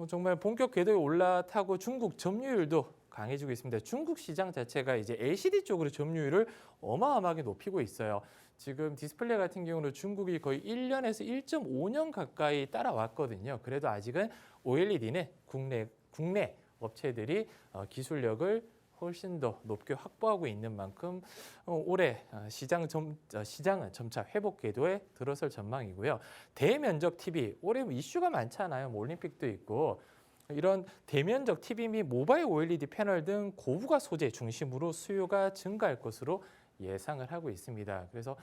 S2: 정말 본격 궤도에 올라타고 중국 점유율도 강해지고 있습니다. 중국 시장 자체가 이제 LCD 쪽으로 점유율을 어마어마하게 높이고 있어요. 지금 디스플레이 같은 경우는 중국이 거의 1년에서 1.5년 가까이 따라왔거든요. 그래도 아직은 OLED는 국내 업체들이 기술력을 훨씬 더 높게 확보하고 있는 만큼 올해 시장은 점차 회복 궤도에 들어설 전망이고요. 대면적 TV, 올해 이슈가 많잖아요. 올림픽도 있고 이런 대면적 TV 및 모바일 OLED 패널 등 고부가 소재 중심으로 수요가 증가할 것으로 예상을 하고 있습니다. 그래서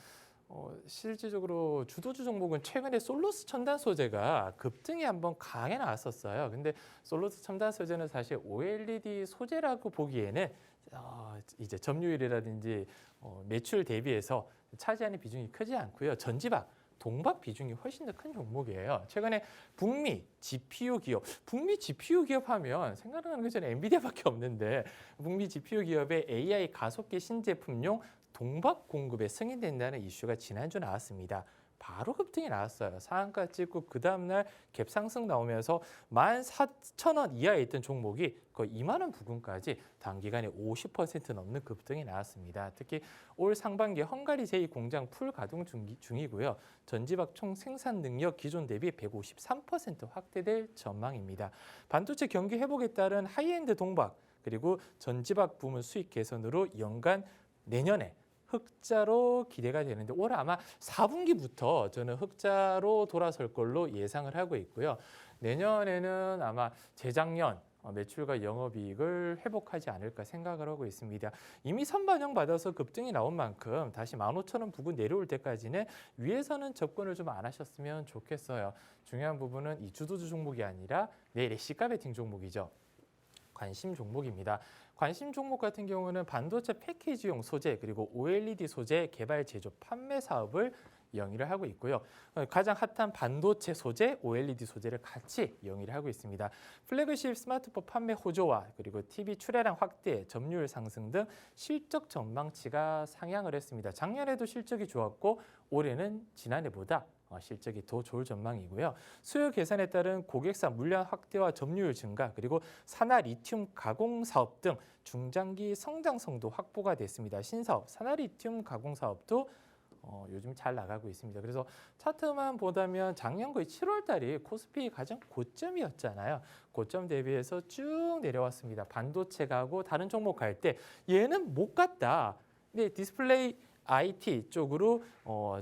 S2: 실질적으로 주도주 종목은 최근에 솔루스 첨단 소재가 급등이 한번 강하게 나왔었어요. 근데 솔루스 첨단 소재는 사실 OLED 소재라고 보기에는 이제 점유율이라든지 매출 대비해서 차지하는 비중이 크지 않고요. 전지박, 동박 비중이 훨씬 더 큰 종목이에요. 최근에 북미 GPU 기업 하면 생각나는 게 저는 엔비디아밖에 없는데 북미 GPU 기업의 AI 가속기 신제품용 동박 공급에 승인된다는 이슈가 지난주 나왔습니다. 바로 급등이 나왔어요. 상한가 찍고 그 다음날 갭 상승 나오면서 14,000원 이하에 있던 종목이 거의 2만 원 부근까지 단기간에 50% 넘는 급등이 나왔습니다. 특히 올 상반기 헝가리 제2공장 풀 가동 중이고요. 전지박 총 생산 능력 기존 대비 153% 확대될 전망입니다. 반도체 경기 회복에 따른 하이엔드 동박 그리고 전지박 부문 수익 개선으로 연간 내년에 흑자로 기대가 되는데 올 아마 4분기부터 저는 흑자로 돌아설 걸로 예상을 하고 있고요. 내년에는 아마 재작년 매출과 영업이익을 회복하지 않을까 생각을 하고 있습니다. 이미 선반영 받아서 급등이 나온 만큼 다시 15,000원 부근 내려올 때까지는 위에서는 접근을 좀 안 하셨으면 좋겠어요. 중요한 부분은 이 주도주 종목이 아니라 내일의 시가 베팅 종목이죠. 관심 종목입니다. 관심 종목 같은 경우는 반도체 패키지용 소재 그리고 OLED 소재 개발 제조 판매 사업을 영위를 하고 있고요. 가장 핫한 반도체 소재, OLED 소재를 같이 영위를 하고 있습니다. 플래그십 스마트폰 판매 호조와 그리고 TV 출하량 확대, 점유율 상승 등 실적 전망치가 상향을 했습니다. 작년에도 실적이 좋았고 올해는 지난해보다 실적이 더 좋을 전망이고요. 수요 개선에 따른 고객사 물량 확대와 점유율 증가 그리고 산화 리튬 가공 사업 등 중장기 성장성도 확보가 됐습니다. 신사업, 산화 리튬 가공 사업도 요즘 잘 나가고 있습니다. 그래서 차트만 보다면 작년 거의 7월 달이 코스피 가장 고점이었잖아요. 고점 대비해서 쭉 내려왔습니다. 반도체 가고 다른 종목 갈 때 얘는 못 갔다. 근데 디스플레이 IT 쪽으로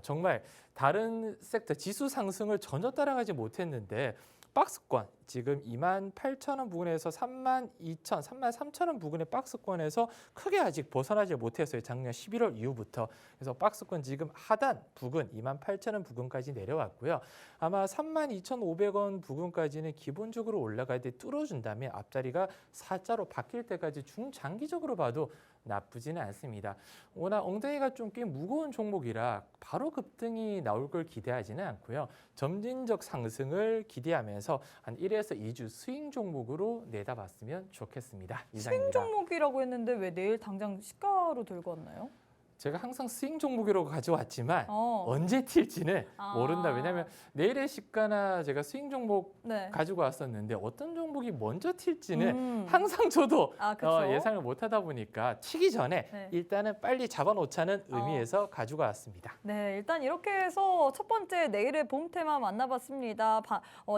S2: 정말 다른 섹터 지수 상승을 전혀 따라가지 못했는데 박스권 지금 28,000원 부근에서 32,000, 33,000원 부근의 박스권에서 크게 아직 벗어나지 못했어요. 작년 11월 이후부터. 그래서 박스권 지금 하단 부근 28,000원 부근까지 내려왔고요. 아마 32,500원 부근까지는 기본적으로 올라갈 때 뚫어준다면 앞자리가 4자로 바뀔 때까지 중장기적으로 봐도 나쁘지는 않습니다. 워낙 엉덩이가 좀 꽤 무거운 종목이라 바로 급등이 나올 걸 기대하지는 않고요. 점진적 상승을 기대하면서 한 1에서 2주 스윙 종목으로 내다봤으면 좋겠습니다.
S1: 스윙
S2: 이상입니다.
S1: 종목이라고 했는데 왜 내일 당장 시가로 들고 왔나요?
S2: 제가 항상 스윙 종목으로 가져왔지만
S1: 어.
S2: 언제 튈지는
S1: 아.
S2: 모른다. 왜냐하면 내일의 시가나 제가 스윙 종목
S1: 네.
S2: 가지고 왔었는데 어떤 종목이 먼저 튈지는
S1: 음.
S2: 항상 저도
S1: 아, 그쵸.
S2: 예상을 못하다 보니까 튀기 전에
S1: 네.
S2: 일단은 빨리 잡아놓자는 의미에서 가지고 왔습니다.
S1: 네, 일단 이렇게 해서 첫 번째 내일의 봄 테마 만나봤습니다.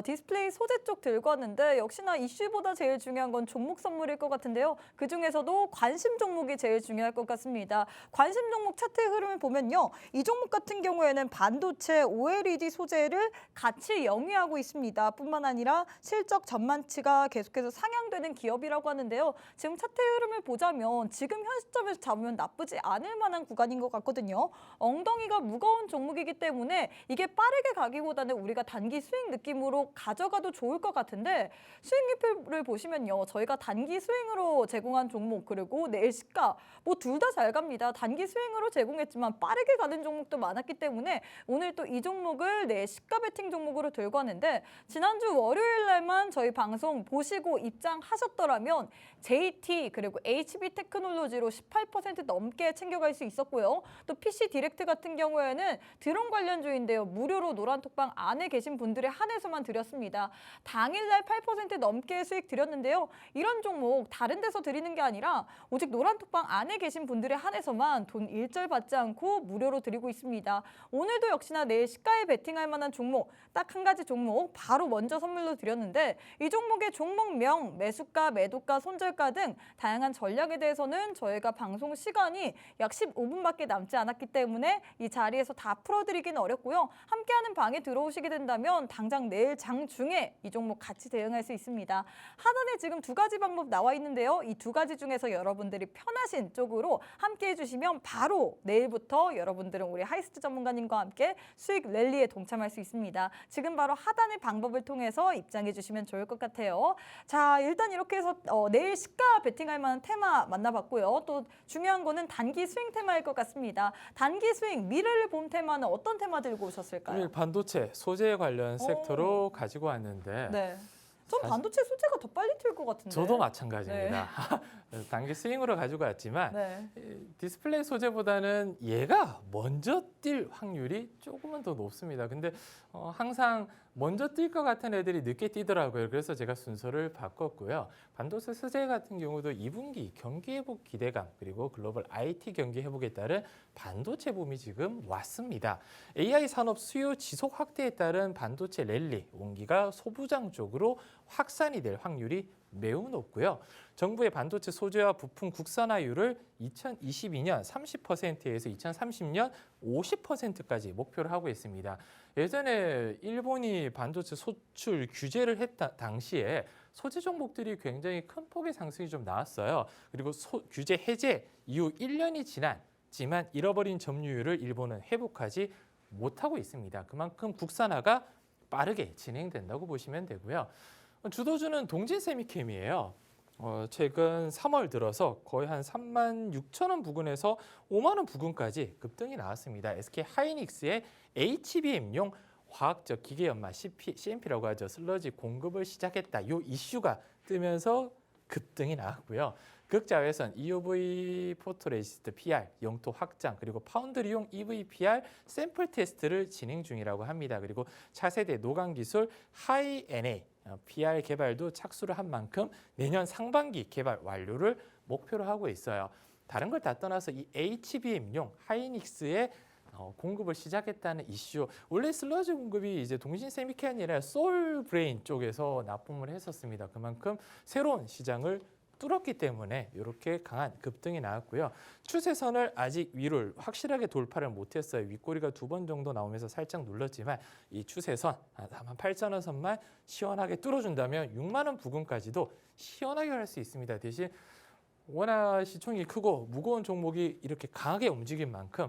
S1: 디스플레이 소재 쪽 들고 왔는데 역시나 이슈보다 제일 중요한 건 종목 선물일 것 같은데요. 그중에서도 관심 종목이 제일 중요할 것 같습니다. 관심 종목 차트 흐름을 보면요. 이 종목 같은 경우에는 반도체 OLED 소재를 같이 영위하고 있습니다. 뿐만 아니라 실적 전망치가 계속해서 상향되는 기업이라고 하는데요. 지금 차트 흐름을 보자면 지금 현 시점에서 잡으면 나쁘지 않을 만한 구간인 것 같거든요. 엉덩이가 무거운 종목이기 때문에 이게 빠르게 가기보다는 우리가 단기 스윙 느낌으로 가져가도 좋을 것 같은데 수익률을 보시면요. 저희가 단기 스윙으로 제공한 종목 그리고 내일 시가 뭐 둘 다 잘 갑니다. 단기 스윙으로 제공했지만 빠르게 가는 종목도 많았기 때문에 오늘 또 이 종목을 내일 시가 베팅 종목으로 들고 왔는데 지난주 월요일 날만 저희 방송 보시고 입장하셨더라면 JT 그리고 HB 테크놀로지로 18% 넘게 챙겨갈 수 있었고요. 또 PC 디렉트 같은 경우에는 드론 관련주인데요. 무료로 노란톡방 안에 계신 분들에 한해서만 드렸습니다. 당일날 8% 넘게 수익 드렸는데요. 이런 종목 다른 데서 드리는 게 아니라 오직 노란톡방 안에 계신 분들에 한해서만 돈 일절 받지 않고 무료로 드리고 있습니다. 오늘도 역시나 내일 시가에 베팅할 만한 종목 딱 한 가지 종목 바로 먼저 선물로 드렸는데 이 종목의 종목명, 매수가, 매도가, 손절가 등 다양한 전략에 대해서는 저희가 방송 시간이 약 15분밖에 남지 않았기 때문에 이 자리에서 다 풀어드리기는 어렵고요. 함께하는 방에 들어오시게 된다면 당장 내일 장중에 이 종목 같이 대응할 수 있습니다. 하단에 지금 두 가지 방법 나와 있는데요. 이 두 가지 중에서 여러분들이 편하신 쪽으로 함께해 주시면 바로 내일부터 여러분들은 우리 하이스트 전문가님과 함께 수익 랠리에 동참할 수 있습니다. 지금 바로 하단의 방법을 통해서 입장해 주시면 좋을 것 같아요. 자, 일단 이렇게 해서 내일 시가 베팅할 만한 테마 만나봤고요. 또 중요한 거는 단기 스윙 테마일 것 같습니다. 단기 스윙, 미래를 본 테마는 어떤 테마 들고 오셨을까요?
S2: 오늘 반도체 소재 관련 섹터로 가지고 왔는데
S1: 네. 전
S2: 사실-
S1: 반도체 소재가 더 빨리 튈 것 같은데.
S2: 저도 마찬가지입니다. 단기 스윙으로 가지고 왔지만
S1: 네.
S2: 디스플레이 소재보다는 얘가 먼저 뛸 확률이 조금은 더 높습니다. 근데 항상 먼저 뛸 것 같은 애들이 늦게 뛰더라고요. 그래서 제가 순서를 바꿨고요. 반도체 소재 같은 경우도 2분기 경기 회복 기대감 그리고 글로벌 IT 경기 회복에 따른 반도체 붐이 지금 왔습니다. AI 산업 수요 지속 확대에 따른 반도체 랠리 온기가 소부장 쪽으로 확산이 될 확률이 매우 높고요. 정부의 반도체 소재와 부품 국산화율을 2022년 30%에서 2030년 50%까지 목표를 하고 있습니다. 예전에 일본이 반도체 소출 규제를 했다 당시에 소재 종목들이 굉장히 큰 폭의 상승이 좀 나왔어요. 그리고 규제 해제 이후 1년이 지났지만 잃어버린 점유율을 일본은 회복하지 못하고 있습니다. 그만큼 국산화가 빠르게 진행된다고 보시면 되고요. 주도주는 동진세미캠이에요. 최근 3월 들어서 거의 한 36,000원 부근에서 5만 원 부근까지 급등이 나왔습니다. SK 하이닉스의 HBM용 화학적 기계연마 CMP라고 하죠. 슬러지 공급을 시작했다. 이 이슈가 뜨면서 급등이 나왔고요. 극자외선 EUV 포토레시스트 PR 영토 확장 그리고 파운드리용 EVPR 샘플 테스트를 진행 중이라고 합니다. 그리고 차세대 노광 기술 하이-NA PR 개발도 착수를 한 만큼 내년 상반기 개발 완료를 목표로 하고 있어요. 다른 걸 다 떠나서 이 HBM용 하이닉스의 공급을 시작했다는 이슈. 원래 슬러지 공급이 이제 동신세미캠이 아니라 솔브레인 쪽에서 납품을 했었습니다. 그만큼 새로운 시장을 뚫었기 때문에 이렇게 강한 급등이 나왔고요. 추세선을 아직 위를 확실하게 돌파를 못했어요. 윗꼬리가 2번 정도 나오면서 살짝 눌렀지만 이 추세선 48,000원 선만 시원하게 뚫어준다면 6만 원 부근까지도 시원하게 갈 수 있습니다. 대신 워낙 시총이 크고 무거운 종목이 이렇게 강하게 움직인 만큼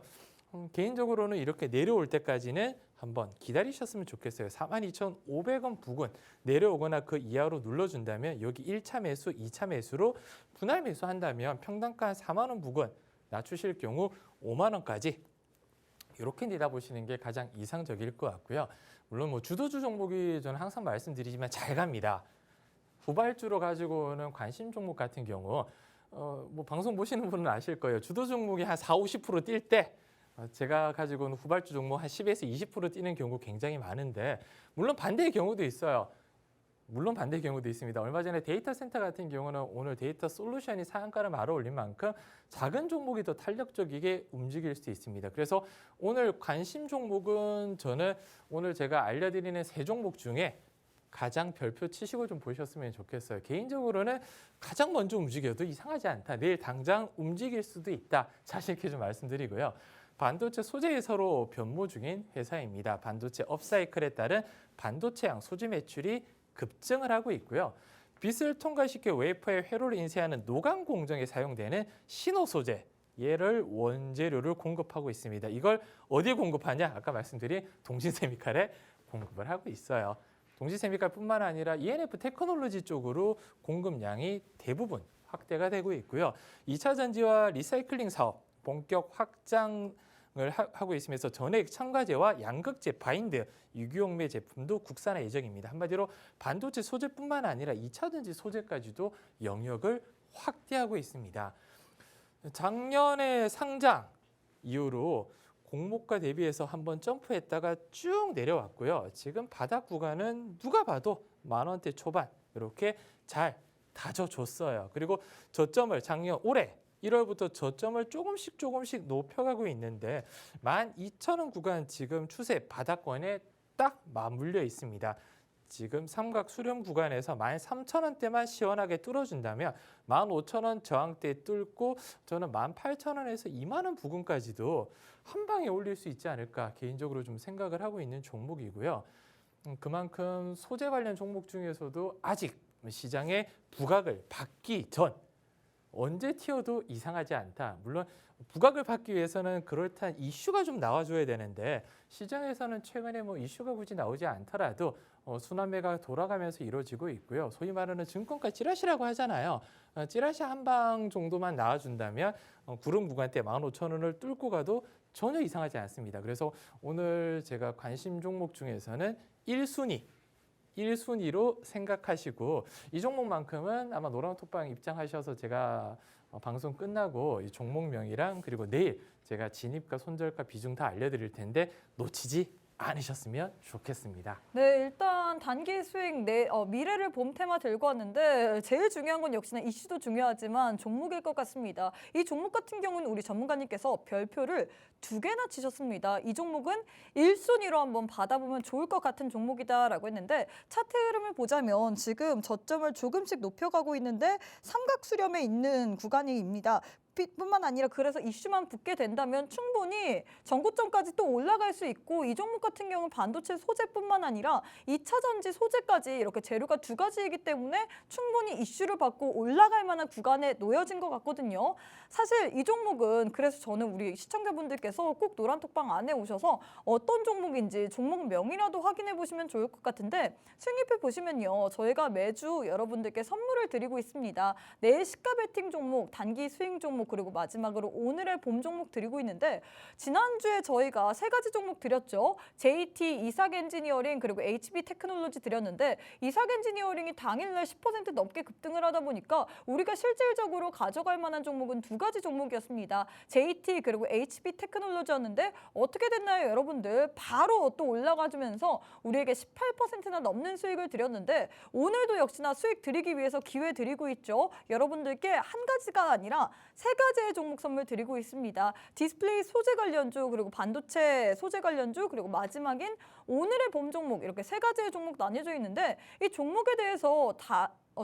S2: 개인적으로는 이렇게 내려올 때까지는 한번 기다리셨으면 좋겠어요. 42,500원 부근 내려오거나 그 이하로 눌러준다면 여기 1차 매수, 2차 매수로 분할 매수한다면 평단가 4만 원 부근 낮추실 경우 5만 원까지 이렇게 내다보시는 게 가장 이상적일 것 같고요. 물론 뭐 주도주 종목이 저는 항상 말씀드리지만 잘 갑니다. 후발주로 가지고는 관심 종목 같은 경우 뭐 방송 보시는 분은 아실 거예요. 주도 종목이 한 4, 50% 뛸 때 제가 가지고는 후발주 종목 한 10에서 20% 뛰는 경우 굉장히 많은데 물론 반대의 경우도 있어요. 물론 반대의 경우도 있습니다. 얼마 전에 데이터 센터 같은 경우는 오늘 데이터 솔루션이 상한가를 말아 올린 만큼 작은 종목이 더 탄력적이게 움직일 수 있습니다. 그래서 오늘 관심 종목은 저는 오늘 제가 알려드리는 3종목 중에 가장 별표 치시고 좀 보셨으면 좋겠어요. 개인적으로는 가장 먼저 움직여도 이상하지 않다. 내일 당장 움직일 수도 있다. 자신 있게 좀 말씀드리고요. 반도체 소재에 서로 변모 중인 회사입니다. 반도체 업사이클에 따른 반도체양 소재 매출이 급증을 하고 있고요. 빛을 통과시켜 웨이퍼에 회로를 인쇄하는 노광 공정에 사용되는 신호 소재 얘를 원재료를 공급하고 있습니다. 이걸 어디에 공급하냐? 아까 말씀드린 동신세미칼에 공급을 하고 있어요. 동신세미칼뿐만 아니라 ENF 테크놀로지 쪽으로 공급량이 대부분 확대가 되고 있고요. 2차 전지와 리사이클링 사업 본격 확장을 하고 있으면서 전해액 첨가제와 양극재, 바인드, 유기용매 제품도 국산화 예정입니다. 한마디로 반도체 소재뿐만 아니라 2차 전지 소재까지도 영역을 확대하고 있습니다. 작년에 상장 이후로 공모가 대비해서 한번 점프했다가 쭉 내려왔고요. 지금 바닥 구간은 누가 봐도 10,000원대 초반 이렇게 잘 다져줬어요. 그리고 저점을 작년 올해 1월부터 저점을 조금씩 높여가고 있는데 12,000원 구간 지금 추세 바닥권에 딱 맞물려 있습니다. 지금 삼각 수렴 구간에서 13,000원대만 시원하게 뚫어준다면 15,000원 저항대 뚫고 저는 18,000원에서 2만 원 부근까지도 한 방에 올릴 수 있지 않을까 개인적으로 좀 생각을 하고 있는 종목이고요. 그만큼 소재 관련 종목 중에서도 아직 시장에 부각을 받기 전 언제 튀어도 이상하지 않다. 물론 부각을 받기 위해서는 그럴듯한 이슈가 좀 나와줘야 되는데 시장에서는 최근에 뭐 이슈가 굳이 나오지 않더라도 순환매가 돌아가면서 이루어지고 있고요. 소위 말하는 증권가 찌라시라고 하잖아요. 찌라시 한 방 정도만 나와준다면 구름 구간대 15,000원을 뚫고 가도 전혀 이상하지 않습니다. 그래서 오늘 제가 관심 종목 중에서는 1순위로 생각하시고 이 종목만큼은 아마 노랑톡방 입장하셔서 제가 방송 끝나고 이 종목명이랑 그리고 내일 제가 진입과 손절가 비중 다 알려드릴 텐데 놓치지 않으셨으면 좋겠습니다.
S1: 네, 일단 단기 수익 미래를 봄 테마 들고 왔는데 제일 중요한 건 역시나 이슈도 중요하지만 종목일 것 같습니다. 이 종목 같은 경우는 우리 전문가님께서 별표를 2개나 치셨습니다. 이 종목은 1순위로 한번 받아보면 좋을 것 같은 종목이다라고 했는데 차트 흐름을 보자면 지금 저점을 조금씩 높여가고 있는데 삼각 수렴에 있는 구간입니다. 뿐만 아니라 그래서 이슈만 붙게 된다면 충분히 전고점까지 또 올라갈 수 있고 이 종목 같은 경우는 반도체 소재뿐만 아니라 2차 전지 소재까지 이렇게 재료가 2가지이기 때문에 충분히 이슈를 받고 올라갈 만한 구간에 놓여진 것 같거든요. 사실 이 종목은 그래서 저는 우리 시청자분들께서 꼭 노란톡방 안에 오셔서 어떤 종목인지 종목명이라도 확인해 보시면 좋을 것 같은데 수익률표 보시면요. 저희가 매주 여러분들께 선물을 드리고 있습니다. 내일 시가 베팅 종목, 단기 수익 종목 그리고 마지막으로 오늘의 봄 종목 드리고 있는데 지난주에 저희가 3가지 종목 드렸죠. JT, 이삭엔지니어링 그리고 HB 테크놀로지 드렸는데 이삭엔지니어링이 당일날 10% 넘게 급등을 하다 보니까 우리가 실질적으로 가져갈 만한 종목은 2가지 종목이었습니다. JT 그리고 HB 테크놀로지였는데 어떻게 됐나요, 여러분들? 바로 또 올라가주면서 우리에게 18%나 넘는 수익을 드렸는데 오늘도 역시나 수익 드리기 위해서 기회 드리고 있죠. 여러분들께 한 가지가 아니라 3가지의 종목 선물 드리고 있습니다. 디스플레이 소재 관련주 그리고 반도체 소재 관련주 그리고 마지막인 오늘의 봄 종목 이렇게 세 가지의 종목 나뉘어져 있는데 이 종목에 대해서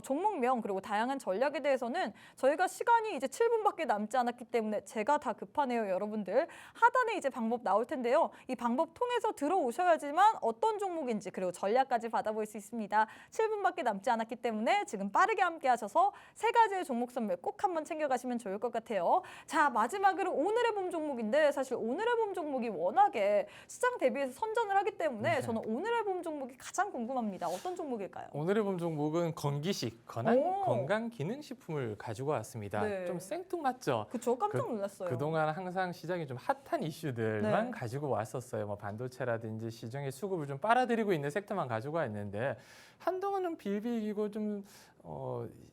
S1: 종목명 그리고 다양한 전략에 대해서는 저희가 시간이 이제 7분밖에 남지 않았기 때문에 제가 다 급하네요, 여러분들. 하단에 이제 방법 나올 텐데요. 이 방법 통해서 들어오셔야지만 어떤 종목인지 그리고 전략까지 받아볼 수 있습니다. 7분밖에 남지 않았기 때문에 지금 빠르게 함께 하셔서 세 가지의 종목 선물 꼭 한번 챙겨가시면 좋을 것 같아요. 자, 마지막으로 오늘의 봄 종목인데 사실 오늘의 봄 종목이 워낙에 시장 대비해서 선전을 하기 때문에 저는 오늘의 봄 종목이 가장 궁금합니다. 어떤 종목일까요?
S2: 오늘의 본 종목은 건기식, 건강기능식품을 가지고 왔습니다.
S1: 네.
S2: 좀 생뚱맞죠?
S1: 그쵸, 깜짝 놀랐어요.
S2: 그동안 항상 시장이 좀 핫한 이슈들만
S1: 네.
S2: 가지고 왔었어요. 뭐 반도체라든지 시중의 수급을 좀 빨아들이고 있는 섹터만 가지고 왔는데 한동안은 빌빌이고 좀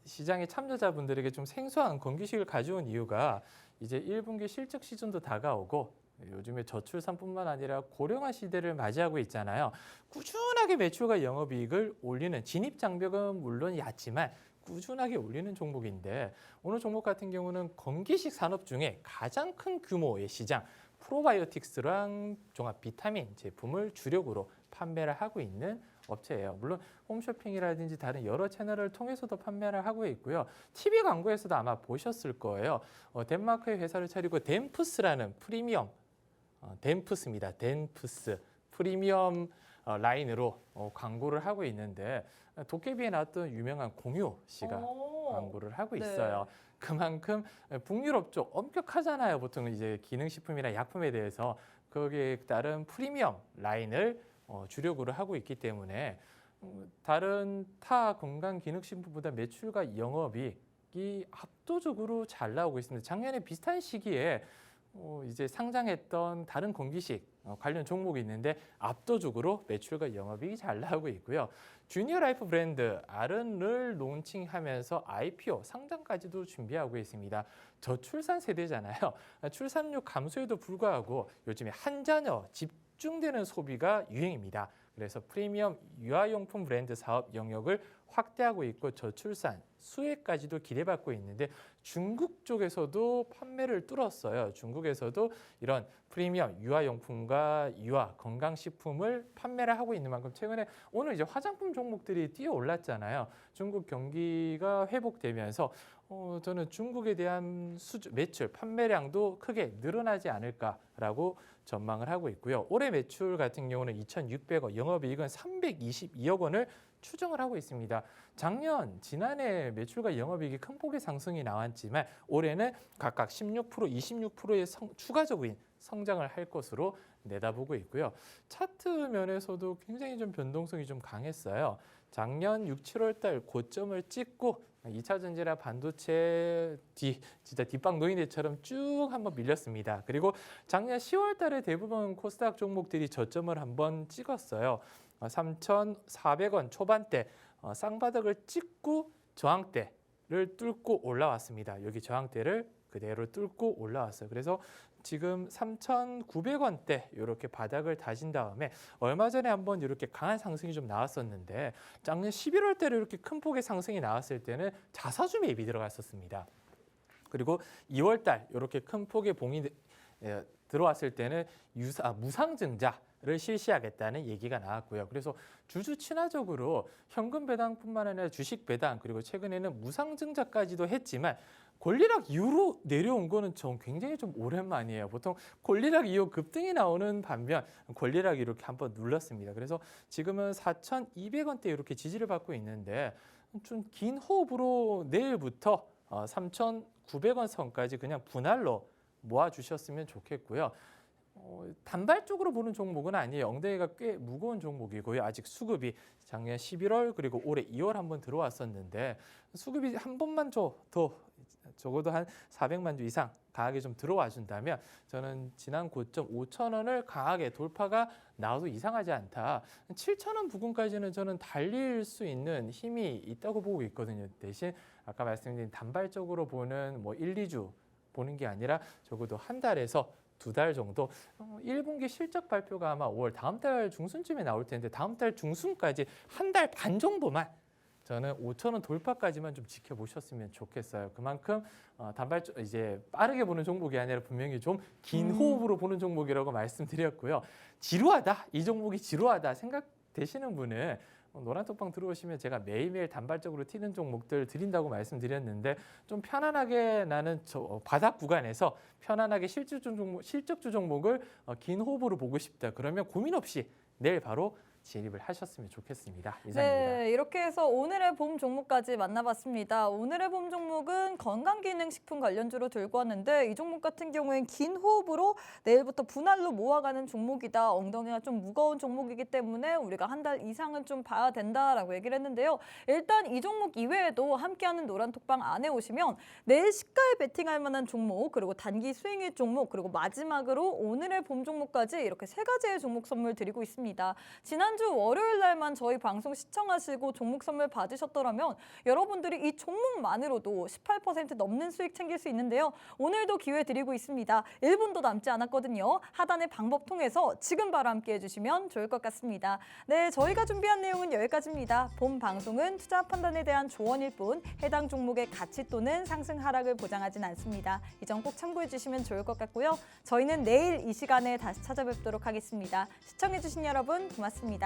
S2: 시장의 참여자분들에게 좀 생소한 건기식을 가져온 이유가 이제 1분기 실적 시즌도 다가오고 요즘에 저출산뿐만 아니라 고령화 시대를 맞이하고 있잖아요. 꾸준하게 매출과 영업이익을 올리는 진입 장벽은 물론 얕지만 꾸준하게 올리는 종목인데 오늘 종목 같은 경우는 건기식 산업 중에 가장 큰 규모의 시장 프로바이오틱스랑 종합 비타민 제품을 주력으로 판매를 하고 있는 업체예요. 물론 홈쇼핑이라든지 다른 여러 채널을 통해서도 판매를 하고 있고요. TV 광고에서도 아마 보셨을 거예요. 덴마크의 회사를 차리고 덴푸스라는 프리미엄 덴푸스입니다. 덴푸스 프리미엄 라인으로 광고를 하고 있는데 도깨비에 나왔던 유명한 공유 씨가 광고를 하고 있어요.
S1: 네.
S2: 그만큼 북유럽 쪽 엄격하잖아요. 보통 이제 기능식품이나 약품에 대해서 거기에 따른 프리미엄 라인을 주력으로 하고 있기 때문에 다른 타 건강기능식품보다 매출과 영업이익이 압도적으로 잘 나오고 있습니다. 작년에 비슷한 시기에 이제 상장했던 다른 건기식 관련 종목이 있는데 압도적으로 매출과 영업이익이 잘 나오고 있고요. 주니어 라이프 브랜드 아른을 론칭하면서 IPO 상장까지도 준비하고 있습니다. 저출산 세대잖아요. 출산율 감소에도 불구하고 요즘에 한 자녀 집중되는 소비가 유행입니다. 그래서 프리미엄 유아용품 브랜드 사업 영역을 확대하고 있고 저출산 수혜까지도 기대받고 있는데 중국 쪽에서도 판매를 뚫었어요. 중국에서도 이런 프리미엄 유아용품과 유아 건강식품을 판매를 하고 있는 만큼 최근에 오늘 이제 화장품 종목들이 뛰어올랐잖아요. 중국 경기가 회복되면서 저는 중국에 대한 매출 판매량도 크게 늘어나지 않을까라고 전망을 하고 있고요. 올해 매출 같은 경우는 2,600억, 영업이익은 322억 원을 추정을 하고 있습니다. 지난해 매출과 영업이익이 큰 폭의 상승이 나왔지만 올해는 각각 16%, 26%의 추가적인 성장을 할 것으로 내다보고 있고요. 차트 면에서도 굉장히 좀 변동성이 좀 강했어요. 작년 6, 7월 달 고점을 찍고 2차 전지나 반도체 진짜 뒷방 노인네처럼 쭉 한번 밀렸습니다. 그리고 작년 10월 달에 대부분 코스닥 종목들이 저점을 한번 찍었어요. 3,400원 초반대 쌍바닥을 찍고 저항대를 뚫고 올라왔습니다. 여기 저항대를 그대로 뚫고 올라왔어요. 그래서 지금 3,900원대 이렇게 바닥을 다진 다음에 얼마 전에 한번 이렇게 강한 상승이 좀 나왔었는데 작년 11월 때로 이렇게 큰 폭의 상승이 나왔을 때는 자사주 매입이 들어갔었습니다. 그리고 2월 달 이렇게 큰 폭의 봉이 들어왔을 때는 무상증자를 실시하겠다는 얘기가 나왔고요. 그래서 주주 친화적으로 현금 배당뿐만 아니라 주식 배당 그리고 최근에는 무상증자까지도 했지만 권리락 이후로 내려온 거는 전 굉장히 좀 오랜만이에요. 보통 권리락 이후 급등이 나오는 반면 권리락이 이렇게 한번 눌렀습니다. 그래서 지금은 4,200원대 이렇게 지지를 받고 있는데 좀 긴 호흡으로 내일부터 3,900원 선까지 그냥 분할로 모아주셨으면 좋겠고요. 단발적으로 보는 종목은 아니에요. 엉덩이가 꽤 무거운 종목이고요. 아직 수급이 작년 11월 그리고 올해 2월 한번 들어왔었는데 수급이 한 번만 더 적어도 한 400만 주 이상 강하게 좀 들어와 준다면 저는 지난 고점 5,000원을 강하게 돌파가 나와도 이상하지 않다. 7,000원 부근까지는 저는 달릴 수 있는 힘이 있다고 보고 있거든요. 대신 아까 말씀드린 단발적으로 보는 1, 2주 보는 게 아니라 적어도 한 달에서 2달 정도 1분기 실적 발표가 아마 5월 다음 달 중순쯤에 나올 텐데 다음 달 중순까지 한 달 반 정도만 저는 5,000원 돌파까지만 좀 지켜보셨으면 좋겠어요. 그만큼 이제 빠르게 보는 종목이 아니라 분명히 좀 긴 호흡으로 보는 종목이라고 말씀드렸고요. 지루하다, 이 종목이 지루하다 생각되시는 분은 노란톡방 들어오시면 제가 매일매일 단발적으로 튀는 종목들 드린다고 말씀드렸는데 좀 편안하게 나는 바닥 구간에서 편안하게 실적주 종목을 긴 호흡으로 보고 싶다. 그러면 고민 없이 내일 바로 진입을 하셨으면 좋겠습니다. 이상입니다.
S1: 네, 이렇게 해서 오늘의 봄 종목까지 만나봤습니다. 오늘의 봄 종목은 건강기능식품 관련주로 들고 왔는데 이 종목 같은 경우엔 긴 호흡으로 내일부터 분할로 모아가는 종목이다. 엉덩이가 좀 무거운 종목이기 때문에 우리가 한 달 이상은 좀 봐야 된다라고 얘기를 했는데요. 일단 이 종목 이외에도 함께하는 노란톡방 안에 오시면 내일 시가에 베팅할 만한 종목, 그리고 단기 수익률 종목, 그리고 마지막으로 오늘의 봄 종목까지 이렇게 세 가지의 종목 선물 드리고 있습니다. 지난주 월요일 날만 저희 방송 시청하시고 종목 선물 받으셨더라면 여러분들이 이 종목만으로도 18% 넘는 수익 챙길 수 있는데요. 오늘도 기회 드리고 있습니다. 1분도 남지 않았거든요. 하단의 방법 통해서 지금 바로 함께 해주시면 좋을 것 같습니다. 네, 저희가 준비한 내용은 여기까지입니다. 본 방송은 투자 판단에 대한 조언일 뿐 해당 종목의 가치 또는 상승 하락을 보장하진 않습니다. 이 점 꼭 참고해 주시면 좋을 것 같고요. 저희는 내일 이 시간에 다시 찾아뵙도록 하겠습니다. 시청해 주신 여러분 고맙습니다.